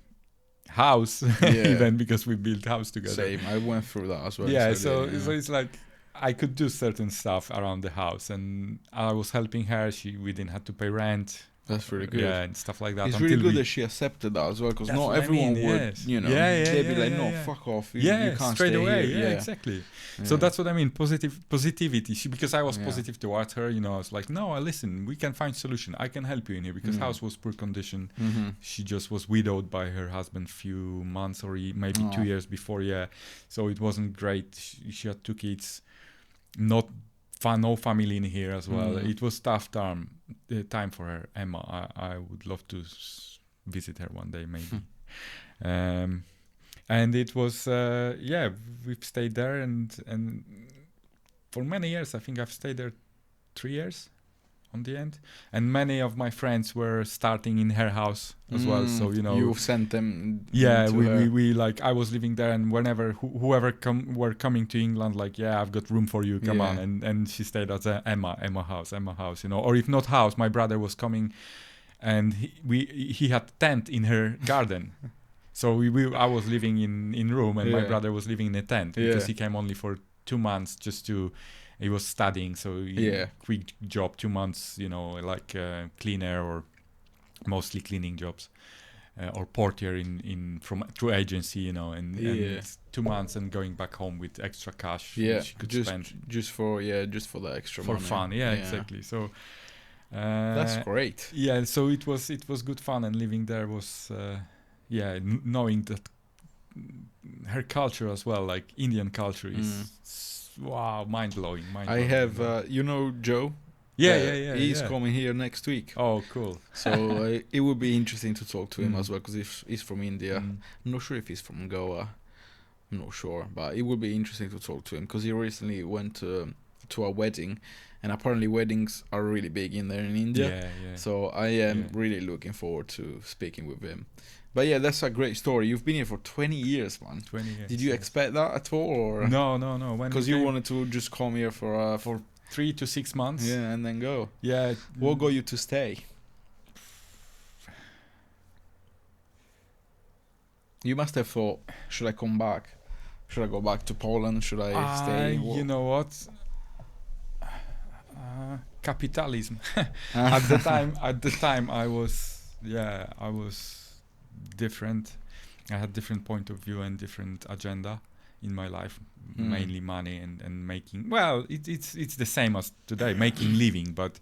house, even, because we built house together. Same. I went through that as well. Yeah, so it's like I could do certain stuff around the house, and I was helping her. We didn't have to pay rent. That's really good. Yeah, and stuff like that. It's really good that she accepted that as well, because not everyone would, you know, they'd be like, no, fuck off. You can't straight stay away. Here. Yeah, exactly. So that's what I mean, positivity. Because I was positive towards her, you know, I was like, no, listen, we can find solution. I can help you in here, because house was poor condition. She just was widowed by her husband few months or maybe 2 years before, so it wasn't great. She had 2 kids, no family in here as well. It was tough time for her, Emma. I would love to visit her one day, maybe. And it was we've stayed there, and for many years. I think I've stayed there 3 years on the end, and many of my friends were starting in her house as well. So you know, you sent them. We like, I was living there, and whenever whoever were coming to England, like, I've got room for you, come on, and she stayed at the Emma house, you know. Or if not house, my brother was coming, and he had tent in her garden. So I was living in room, and my brother was living in a tent, because he came only for 2 months he was studying, so quick job, 2 months, you know, like cleaner, or mostly cleaning jobs, or portier from through agency, you know, and 2 months, and going back home with extra cash, which he could spend just for the extra for money. fun. Exactly. So that's great. So it was good fun, and living there was knowing that her culture as well, like Indian culture, is wow, mind-blowing. I have you know Joe. He's coming here next week. Oh, cool. So it would be interesting to talk to him as well, because he's from India. I'm not sure if he's from Goa. I'm not sure, but it would be interesting to talk to him, because he recently went to a wedding, and apparently weddings are really big in there in India. So I am really looking forward to speaking with him. But that's a great story. You've been here for 20 years, man. 20 years. Did you expect that at all, or no? Because you wanted to just come here for 3 to 6 months. And then go. Yeah. What got you to stay? You must have thought, should I come back? Should I go back to Poland? Should I stay? You know what? Capitalism. At the time, I was different. I had different point of view and different agenda in my life, mainly money and making. Well, it's the same as today, making living. But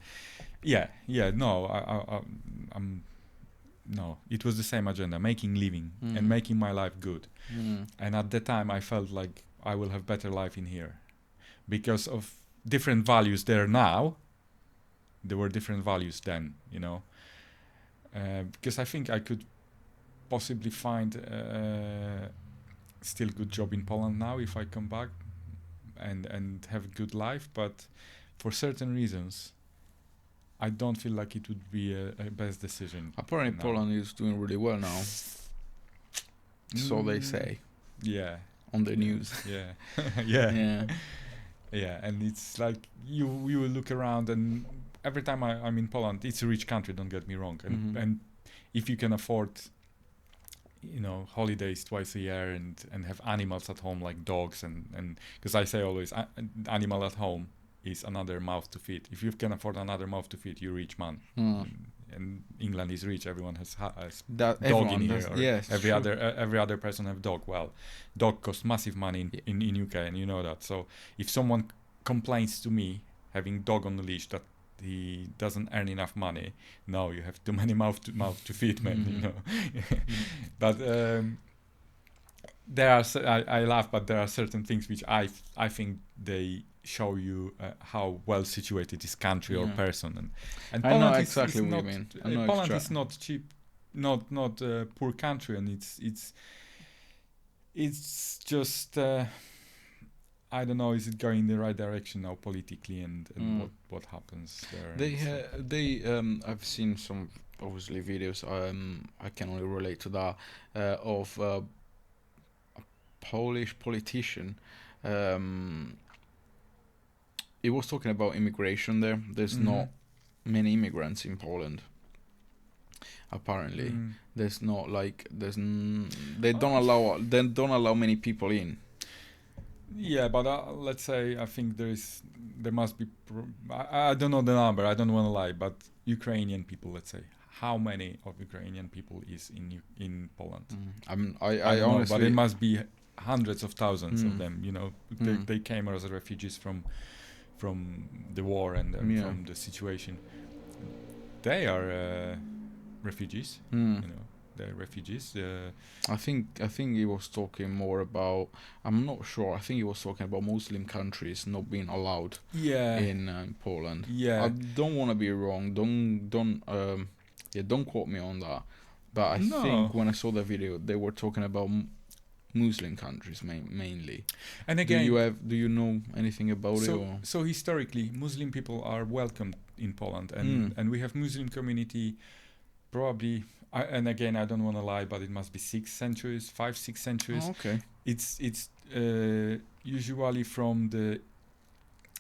no, it was the same agenda, making living and making my life good. And at the time, I felt like I will have better life in here, because of different values there now. There were different values then, you know. Because I think I could possibly find still good job in Poland now if I come back and have a good life, but for certain reasons I don't feel like it would be a best decision. Apparently Poland is doing really well now. So they say. Yeah. On the news. Yeah. And it's like you will look around, and every time I'm in Poland, it's a rich country, don't get me wrong, and if you can afford holidays twice a year and have animals at home like dogs and because I say always animal at home is another mouth to feed. If you can afford another mouth to feed, you're rich man. And England is rich. Everyone has that dog in here. Yes, every other person have dog. Well, dog costs massive money in UK, and you know that. So if someone complains to me having dog on the leash that he doesn't earn enough money, no, you have too many mouth to feed, man. But there are I laugh, but there are certain things which I think they show you how well situated this country or person, and I know Poland exactly is what not, you mean. Poland is not cheap, not a poor country, and it's just I don't know, is it going in the right direction now politically, and what happens there? I've seen some obviously videos. I can only relate to that of a Polish politician. It was talking about immigration there. There's not many immigrants in Poland. Apparently, there's not like they don't allow many people in. Yeah, but let's say I think there must be. I don't know the number. I don't want to lie, but Ukrainian people, let's say, how many of Ukrainian people is in Poland? I honestly, know, but it must be hundreds of thousands of them. They came as refugees from the war and from the situation. They are refugees. They're refugees. I think he was talking more about. I'm not sure. I think he was talking about Muslim countries not being allowed. In Poland. Yeah. I don't want to be wrong. Don't quote me on that. But I think when I saw the video, they were talking about Muslim countries mainly. And again, do you know anything about it? So historically, Muslim people are welcomed in Poland, and we have Muslim community probably. And again, I don't want to lie, but it must be 5, 6 centuries. Oh, okay. It's usually from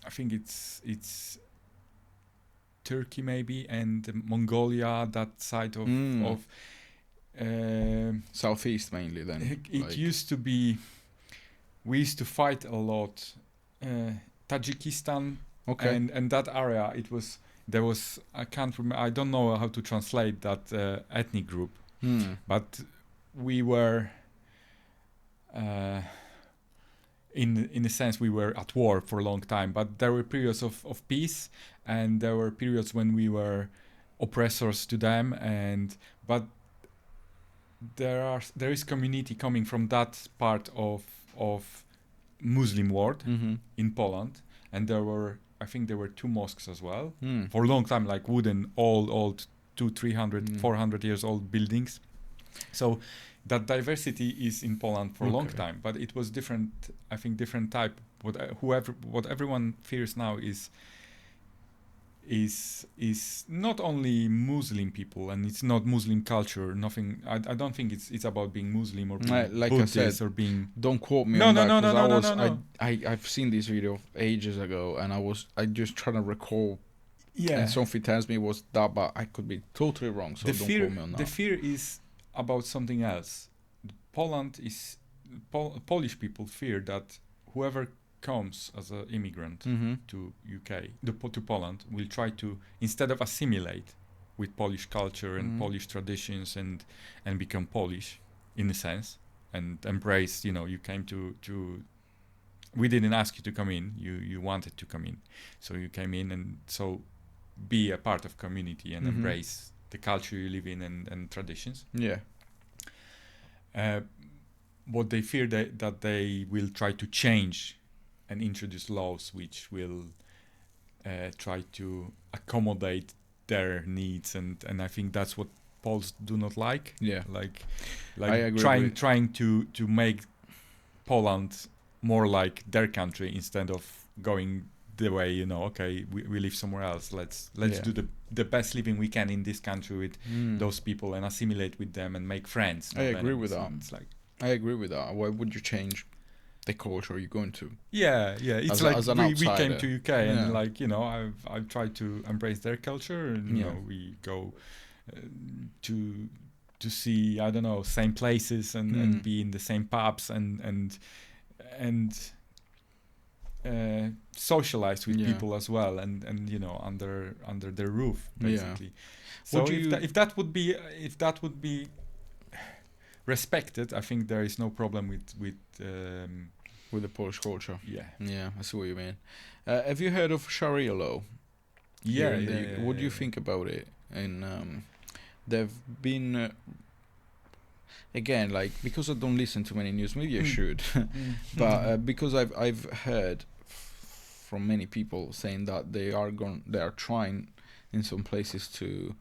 I think it's Turkey maybe and Mongolia, that side of southeast mainly. Then it used to be. We used to fight a lot. Tajikistan, and that area. There was I can't remember. I don't know how to translate that ethnic group, but we were. In a sense, we were at war for a long time, but there were periods of peace, and there were periods when we were oppressors to them, but there is community coming from that part of Muslim world in Poland, and I think there were 2 mosques as well for a long time, like wooden old 200, 300, 400 years old buildings. So that diversity is in Poland for a long time, but it was different. I think different type. What everyone fears now is not only Muslim people, and it's not Muslim culture. Nothing. I don't think it's about being Muslim or being like Buddhist I said, or being. Don't quote me. No. I've seen this video ages ago, and I just trying to recall. Yeah. And something tells me it was that, but I could be totally wrong. So don't quote me on that. The fear is about something else. Polish people fear that whoever comes as an immigrant to UK, to Poland, will try to, instead of assimilate with Polish culture and Polish traditions and become Polish in a sense and embrace, you came to we didn't ask you to come in, you wanted to come in, so you came in, and so be a part of community and embrace the culture you live in and traditions. What they fear that they will try to change and introduce laws which will try to accommodate their needs, and I think that's what Poles do not like. Like I agree trying to make Poland more like their country instead of going the way, okay, we live somewhere else. Let's do the best living we can in this country with those people and assimilate with them and make friends. I agree with that. It's like, I agree with that. Why would you change the culture you're going to? Yeah. It's like we came to UK and I've tried to embrace their culture, and we go to to see, I don't know, same places and be in the same pubs and socialize with people as well, and under their roof basically. So if that would be respected, I think there is no problem with the Polish culture. Yeah, I see what you mean. Have you heard of Sharia law? What do you think about it? And there've been again, like, because I don't listen to many news, maybe I should, but because I've heard from many people saying that they are trying in some places to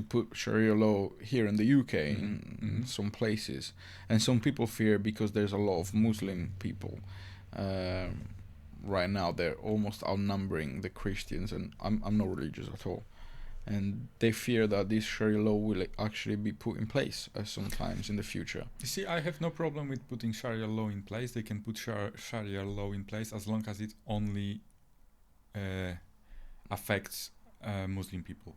put Sharia law here in the UK in some places, and some people fear because there's a lot of Muslim people right now. They're almost outnumbering the Christians, and I'm not religious at all, and they fear that this Sharia law will actually be put in place sometimes in the future. You see, I have no problem with putting Sharia law in place. They can put Sharia law in place as long as it only affects Muslim people.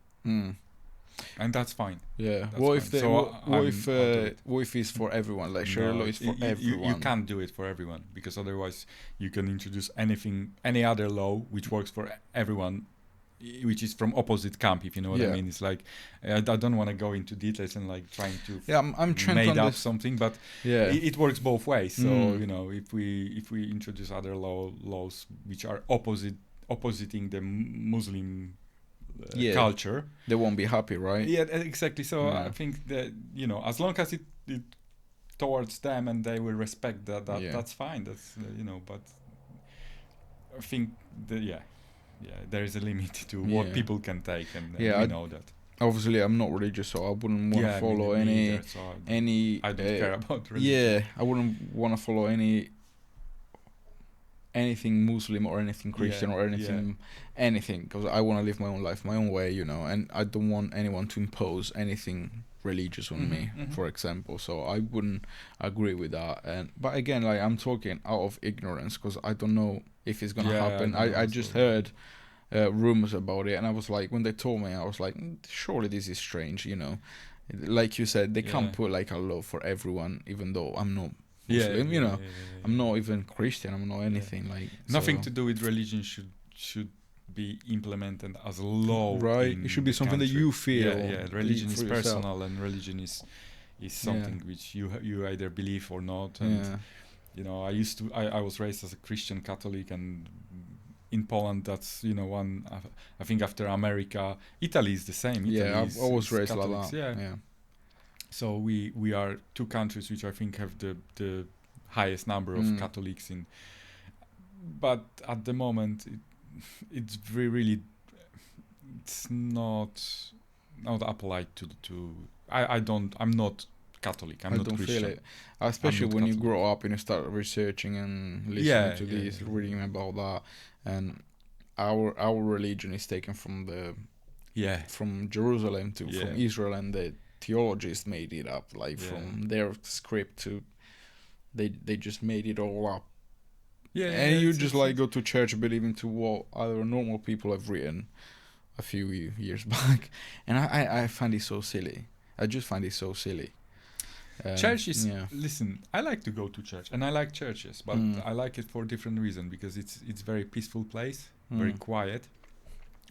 And that's fine. Yeah. What if it's for everyone? Like Sharia law is for everyone. You can't do it for everyone, because otherwise you can introduce any other law which works for everyone, which is from opposite camp, if you know what I mean. It's like I don't want to go into details and like trying to I'm trying made to up something, but it works both ways. So if we introduce other laws which are oppositing the Muslim culture, they won't be happy, right? Yeah, exactly. So I think that as long as it towards them and they will respect that that's fine. That's but I think that there is a limit to what people can take, and we know that. Obviously, I'm not religious, so I wouldn't want to follow any. I don't care about religion. I wouldn't want to follow anything Muslim or anything Christian or anything, because I want to live my own life, my own way, and I don't want anyone to impose anything religious on me, for example. So I wouldn't agree with that. But again, like, I'm talking out of ignorance, because I don't know if it's gonna happen. I just heard rumors about it, and I was like, when they told me, I was like, surely this is strange, Like you said, they can't put like a law for everyone, even though I'm not Muslim, I'm not even Christian, I'm not anything like. Nothing to do with religion should be implemented as a law, right? It should be something that you feel. Religion is personal, and religion is something which you either believe or not. And I was raised as a Christian Catholic, and in Poland, that's I think after America, Italy is the same. I was raised like that. Yeah. So we are two countries which I think have the highest number of Catholics in. But at the moment, it's really it's not applied to. I'm not Catholic. I'm not Christian. Feel it, especially when Catholic. You grow up and you start researching and listening to this, reading about that, and our religion is taken from from Jerusalem from Israel, and the theologists made it up, like from their script to they just made it all up. And you just like go to church believing to what other normal people have written a few years back, and I find it so silly. I just find it so silly. Church is listen. I like to go to church, and I like churches, but I like it for a different reason, because it's very peaceful place, very quiet,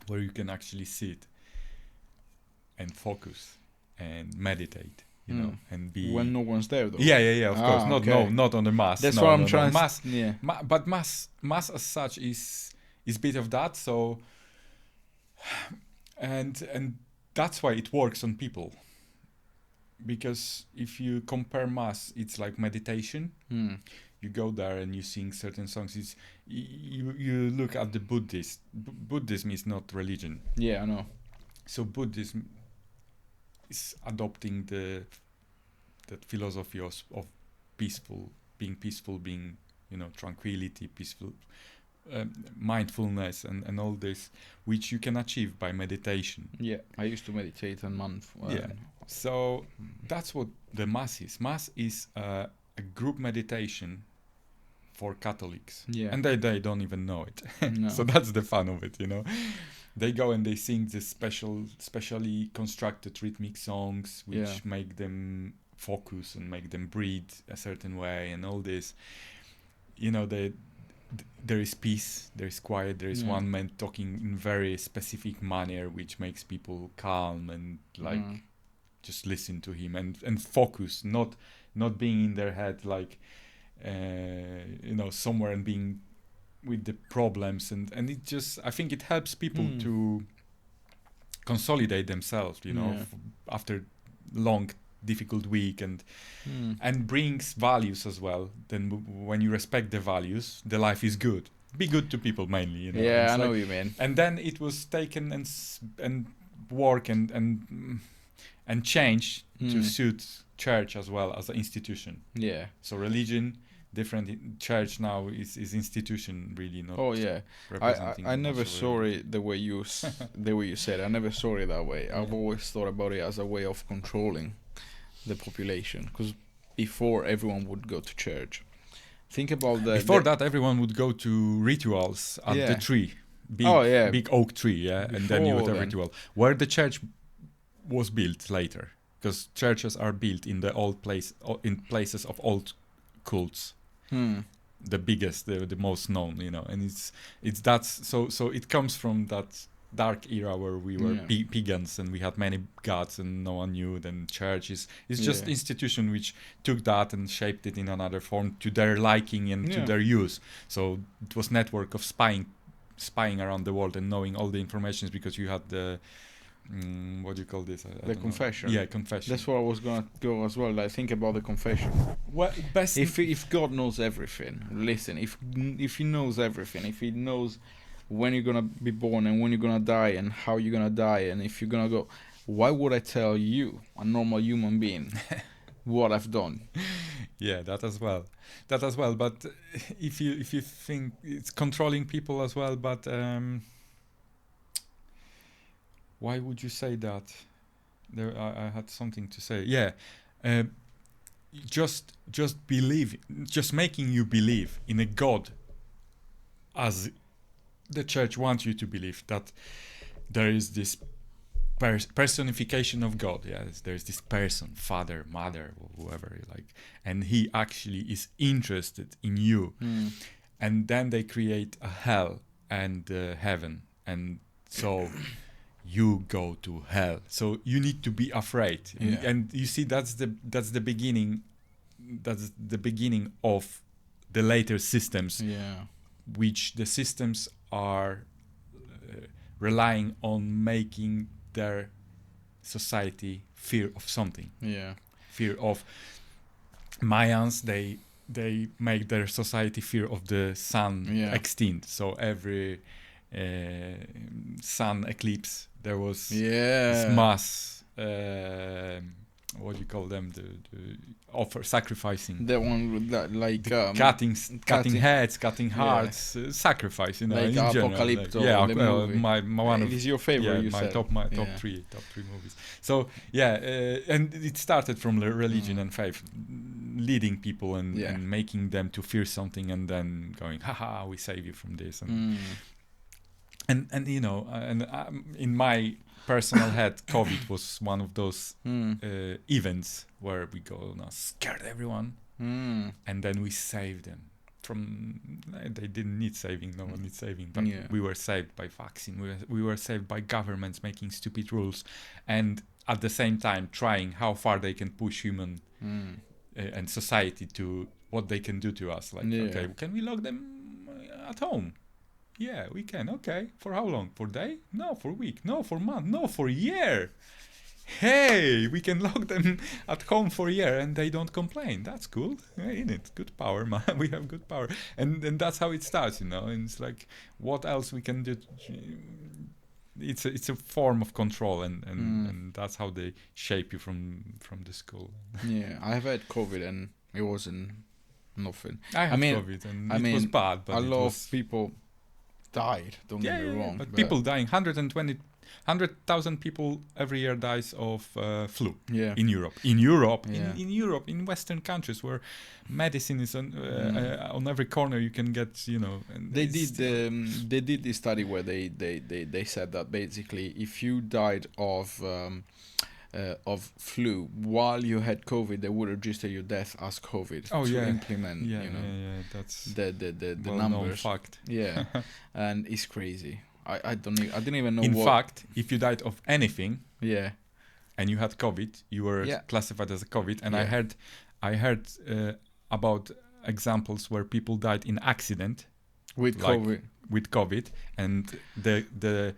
where you can actually sit and focus and meditate, and be when no one's there though. Of course, not on the mass. That's what I'm trying. Mass, but mass as such is bit of that. So, and that's why it works on people. Because if you compare mass, it's like meditation. You go there and you sing certain songs. It's you look at the Buddhist. Buddhism is not religion. Yeah, I know. So Buddhism is adopting that philosophy of peaceful, being tranquility, peaceful, mindfulness, and all this, which you can achieve by meditation. Yeah, I used to meditate a month. So that's what the Mass is. Mass is a group meditation for Catholics. Yeah. And they don't even know it. No. So that's the fun of it, they go and they sing this specially constructed rhythmic songs which make them focus and make them breathe a certain way and all this. You know, there is peace, there is quiet, there is one man talking in very specific manner which makes people calm and like just listen to him and focus, not being in their head like you know, somewhere and being with the problems, and it just, I think it helps people to consolidate themselves, you know, after long difficult week, and brings values as well. Then when you respect the values, the life is good. Be good to people mainly, you know. Yeah, I know what you mean. And then it was taken and work and change to suit church as well as an institution. Yeah. So religion different, church now is institution, really, not. Oh yeah, I never saw it the way you said. I never saw it that way. I've always thought about it as a way of controlling the population, because before everyone would go to church. Think about before that everyone would go to rituals at the tree, big oak tree, before, and then you would have ritual where the church was built later, because churches are built in the old in places of old cults. The biggest, the most known, you know, and it's that, so it comes from that dark era where we were pagans and we had many gods and no one knew. Then church is just institution which took that and shaped it in another form to their liking and to their use. So it was network of spying around the world and knowing all the informations, because you had the what do you call this? The confession. Yeah, confession. That's where I was gonna go as well. Like, think about the confession. Well, best if God knows everything, listen. If He knows everything, if He knows when you're gonna be born and when you're gonna die and how you're gonna die and if you're gonna go, why would I tell you, a normal human being, what I've done? Yeah, that as well. But if you think it's controlling people as well, but. Why would you say that? There, I had something to say. Yeah, just believe, just making you believe in a God, as the church wants you to believe, that there is this personification of God. Yes, there is this person, father, mother, whoever you like, and He actually is interested in you. And then they create a hell and heaven, and so. You go to hell, so you need to be afraid, and you see that's the beginning. That's the beginning of the later systems, which the systems are relying on making their society fear of something. Fear of Mayans. They make their society fear of the sun extinct. So every sun eclipse, there was this mass, what do you call them, the offer, sacrificing, the one with that, like cutting heads, cutting hearts, sacrifice, you know, like in Apocalypto, general, my one of, it is your favorite, you my said. top three movies. So and it started from religion and faith, leading people and making them to fear something, and then going, haha, we save you from this, and you know, in my personal head, COVID was one of those events where we go, scared everyone, and then we saved them from. They didn't need saving. No one needs saving, but we were saved by vaccine. We were saved by governments making stupid rules, and at the same time trying how far they can push human and society to what they can do to us. Like, okay, can we lock them at home? Yeah, we can. Okay. For how long? For a day? No, for a week. No, for a month. No, for a year. Hey, we can lock them at home for a year and they don't complain. That's cool. Ain't it? Good power, man. We have good power. And that's how it starts, you know. And it's like, what else we can do? It's a form of control, and that's how they shape you from the school. Yeah, I've had COVID and it wasn't nothing. I had COVID and it was bad, but a lot of people died, don't get me wrong. But people dying, 120 100,000 people every year dies of flu Yeah. in Europe. In Europe, Yeah. in Europe, in Western countries where medicine is on every corner, you can get, you know. And They did this study where they said that basically if you died of flu while you had COVID, they would register your death as COVID to implement, that's the well-known numbers. fact. Yeah, and it's crazy. I didn't even know. In fact, if you died of anything, yeah, and you had COVID, you were classified as a COVID. And I heard about examples where people died in accident with COVID. With COVID, and the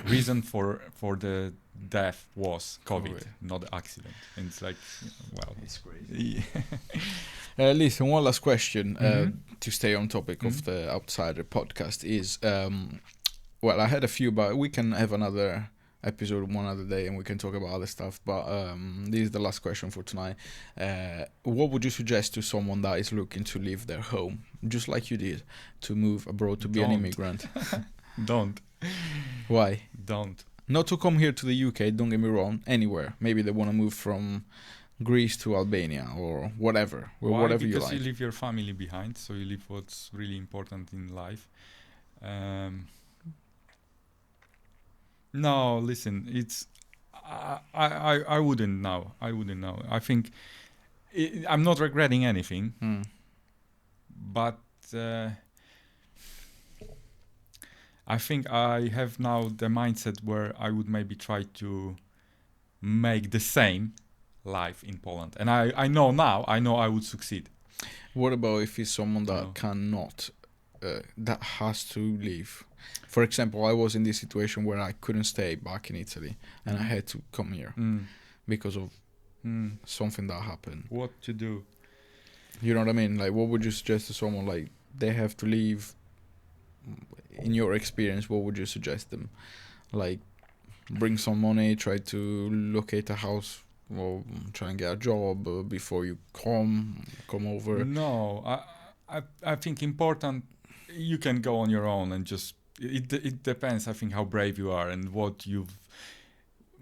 reason for the death was COVID, not the accident. And it's like, wow, it's crazy. Listen, one last question to stay on topic of the Outsider podcast is, well, I had a few, but we can have another episode one other day and we can talk about other stuff. But this is the last question for tonight. What would you suggest to someone that is looking to leave their home, just like you did, to move abroad to be an immigrant? Don't. Why? Don't. Not to come here to the UK, don't get me wrong, anywhere. Maybe they want to move from Greece to Albania or whatever. Or why? Whatever because you like. You leave your family behind, so you leave what's really important in life. No, listen, it's I wouldn't know. I think I'm not regretting anything, but I think I have now the mindset where I would maybe try to make the same life in Poland, and I know now I would succeed. What about if it's someone that cannot, that has to leave? For example, I was in this situation where I couldn't stay back in Italy and I had to come here because of something that happened. What to do? You know what I mean? Like, what would you suggest to someone? Like, they have to leave. In your experience, what would you suggest them? Like, bring some money, try to locate a house, or try and get a job before you come over? No, I think important. You can go on your own and just. It depends, I think, how brave you are and what you've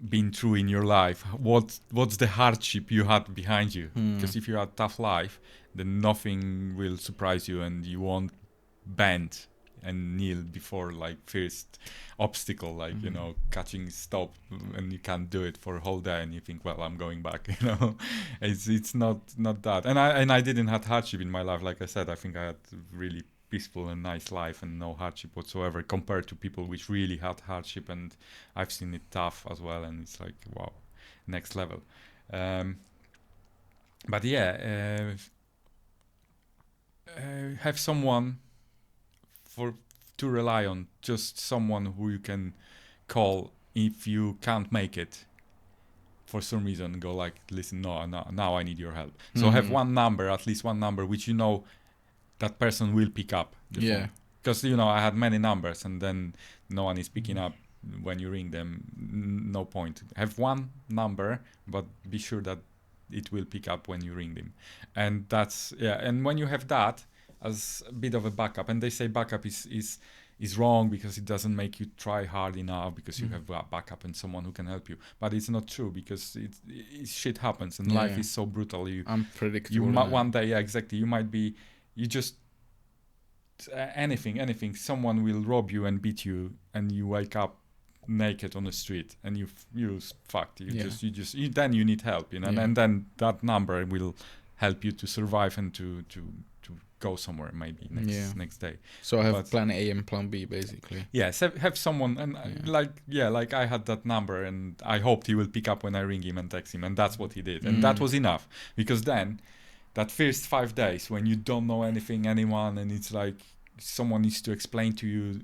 been through in your life. What's the hardship you had behind you? Because if you had a tough life, then nothing will surprise you and you won't bend and kneel before like first obstacle, like you know, catching stop, and you can't do it for a whole day and you think, well, I'm going back. You know, it's not that. And I didn't have hardship in my life. Like I said, I think I had really peaceful and nice life and no hardship whatsoever compared to people which really had hardship, and I've seen it tough as well, and it's like, wow, next level. But yeah, have someone to rely on, just someone who you can call if you can't make it for some reason. Go like, listen, no, now I need your help. So have one number, at least one number, which you know that person will pick up the phone. Because, you know, I had many numbers and then no one is picking up when you ring them. No point. Have one number, but be sure that it will pick up when you ring them. And that's, and when you have that as a bit of a backup, and they say backup is wrong because it doesn't make you try hard enough because you have a backup and someone who can help you. But it's not true, because shit happens and life is so brutal. Unpredictable. One day, exactly. You just anything. Someone will rob you and beat you, and you wake up naked on the street, and you fucked. Then you need help, you know, and then that number will help you to survive and to go somewhere maybe next day. So I have plan A and plan B basically. Yes, have someone, and like I had that number, and I hoped he will pick up when I ring him and text him, and that's what he did, and that was enough, because then. That first 5 days when you don't know anyone, and it's like someone needs to explain to you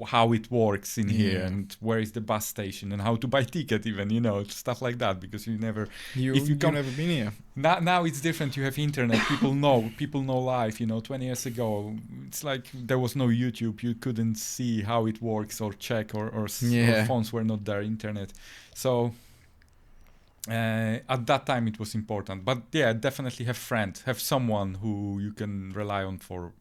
how it works in here and where is the bus station and how to buy ticket, even, you know, stuff like that, because you've never been here. Now it's different. You have internet. People know life. You know, 20 years ago, it's like there was no YouTube. You couldn't see how it works or check or phones were not there. Internet, so. At that time it was important, but definitely have friends, have someone who you can rely on for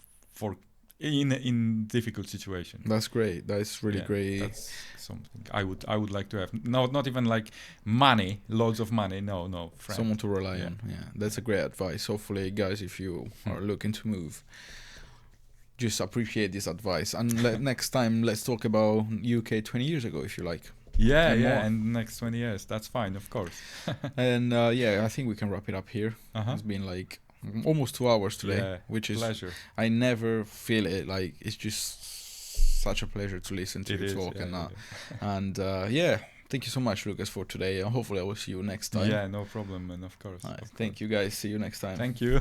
in difficult situation. That's great. That's really great. That's something I would like to have. No, not even like money, loads of money. No, friend. Someone to rely on. Yeah, that's a great advice. Hopefully, guys, if you are looking to move, just appreciate this advice. And next time, let's talk about UK 20 years ago, if you like. And next 20 years, that's fine, of course. And I think we can wrap it up here. It's been like almost 2 hours today, which is pleasure. I never feel it, like it's just such a pleasure to listen to you talk and thank you so much, Lucasz, for today, and hopefully I will see you next time. No problem, and of course, Thank you, guys. See you next time. Thank you.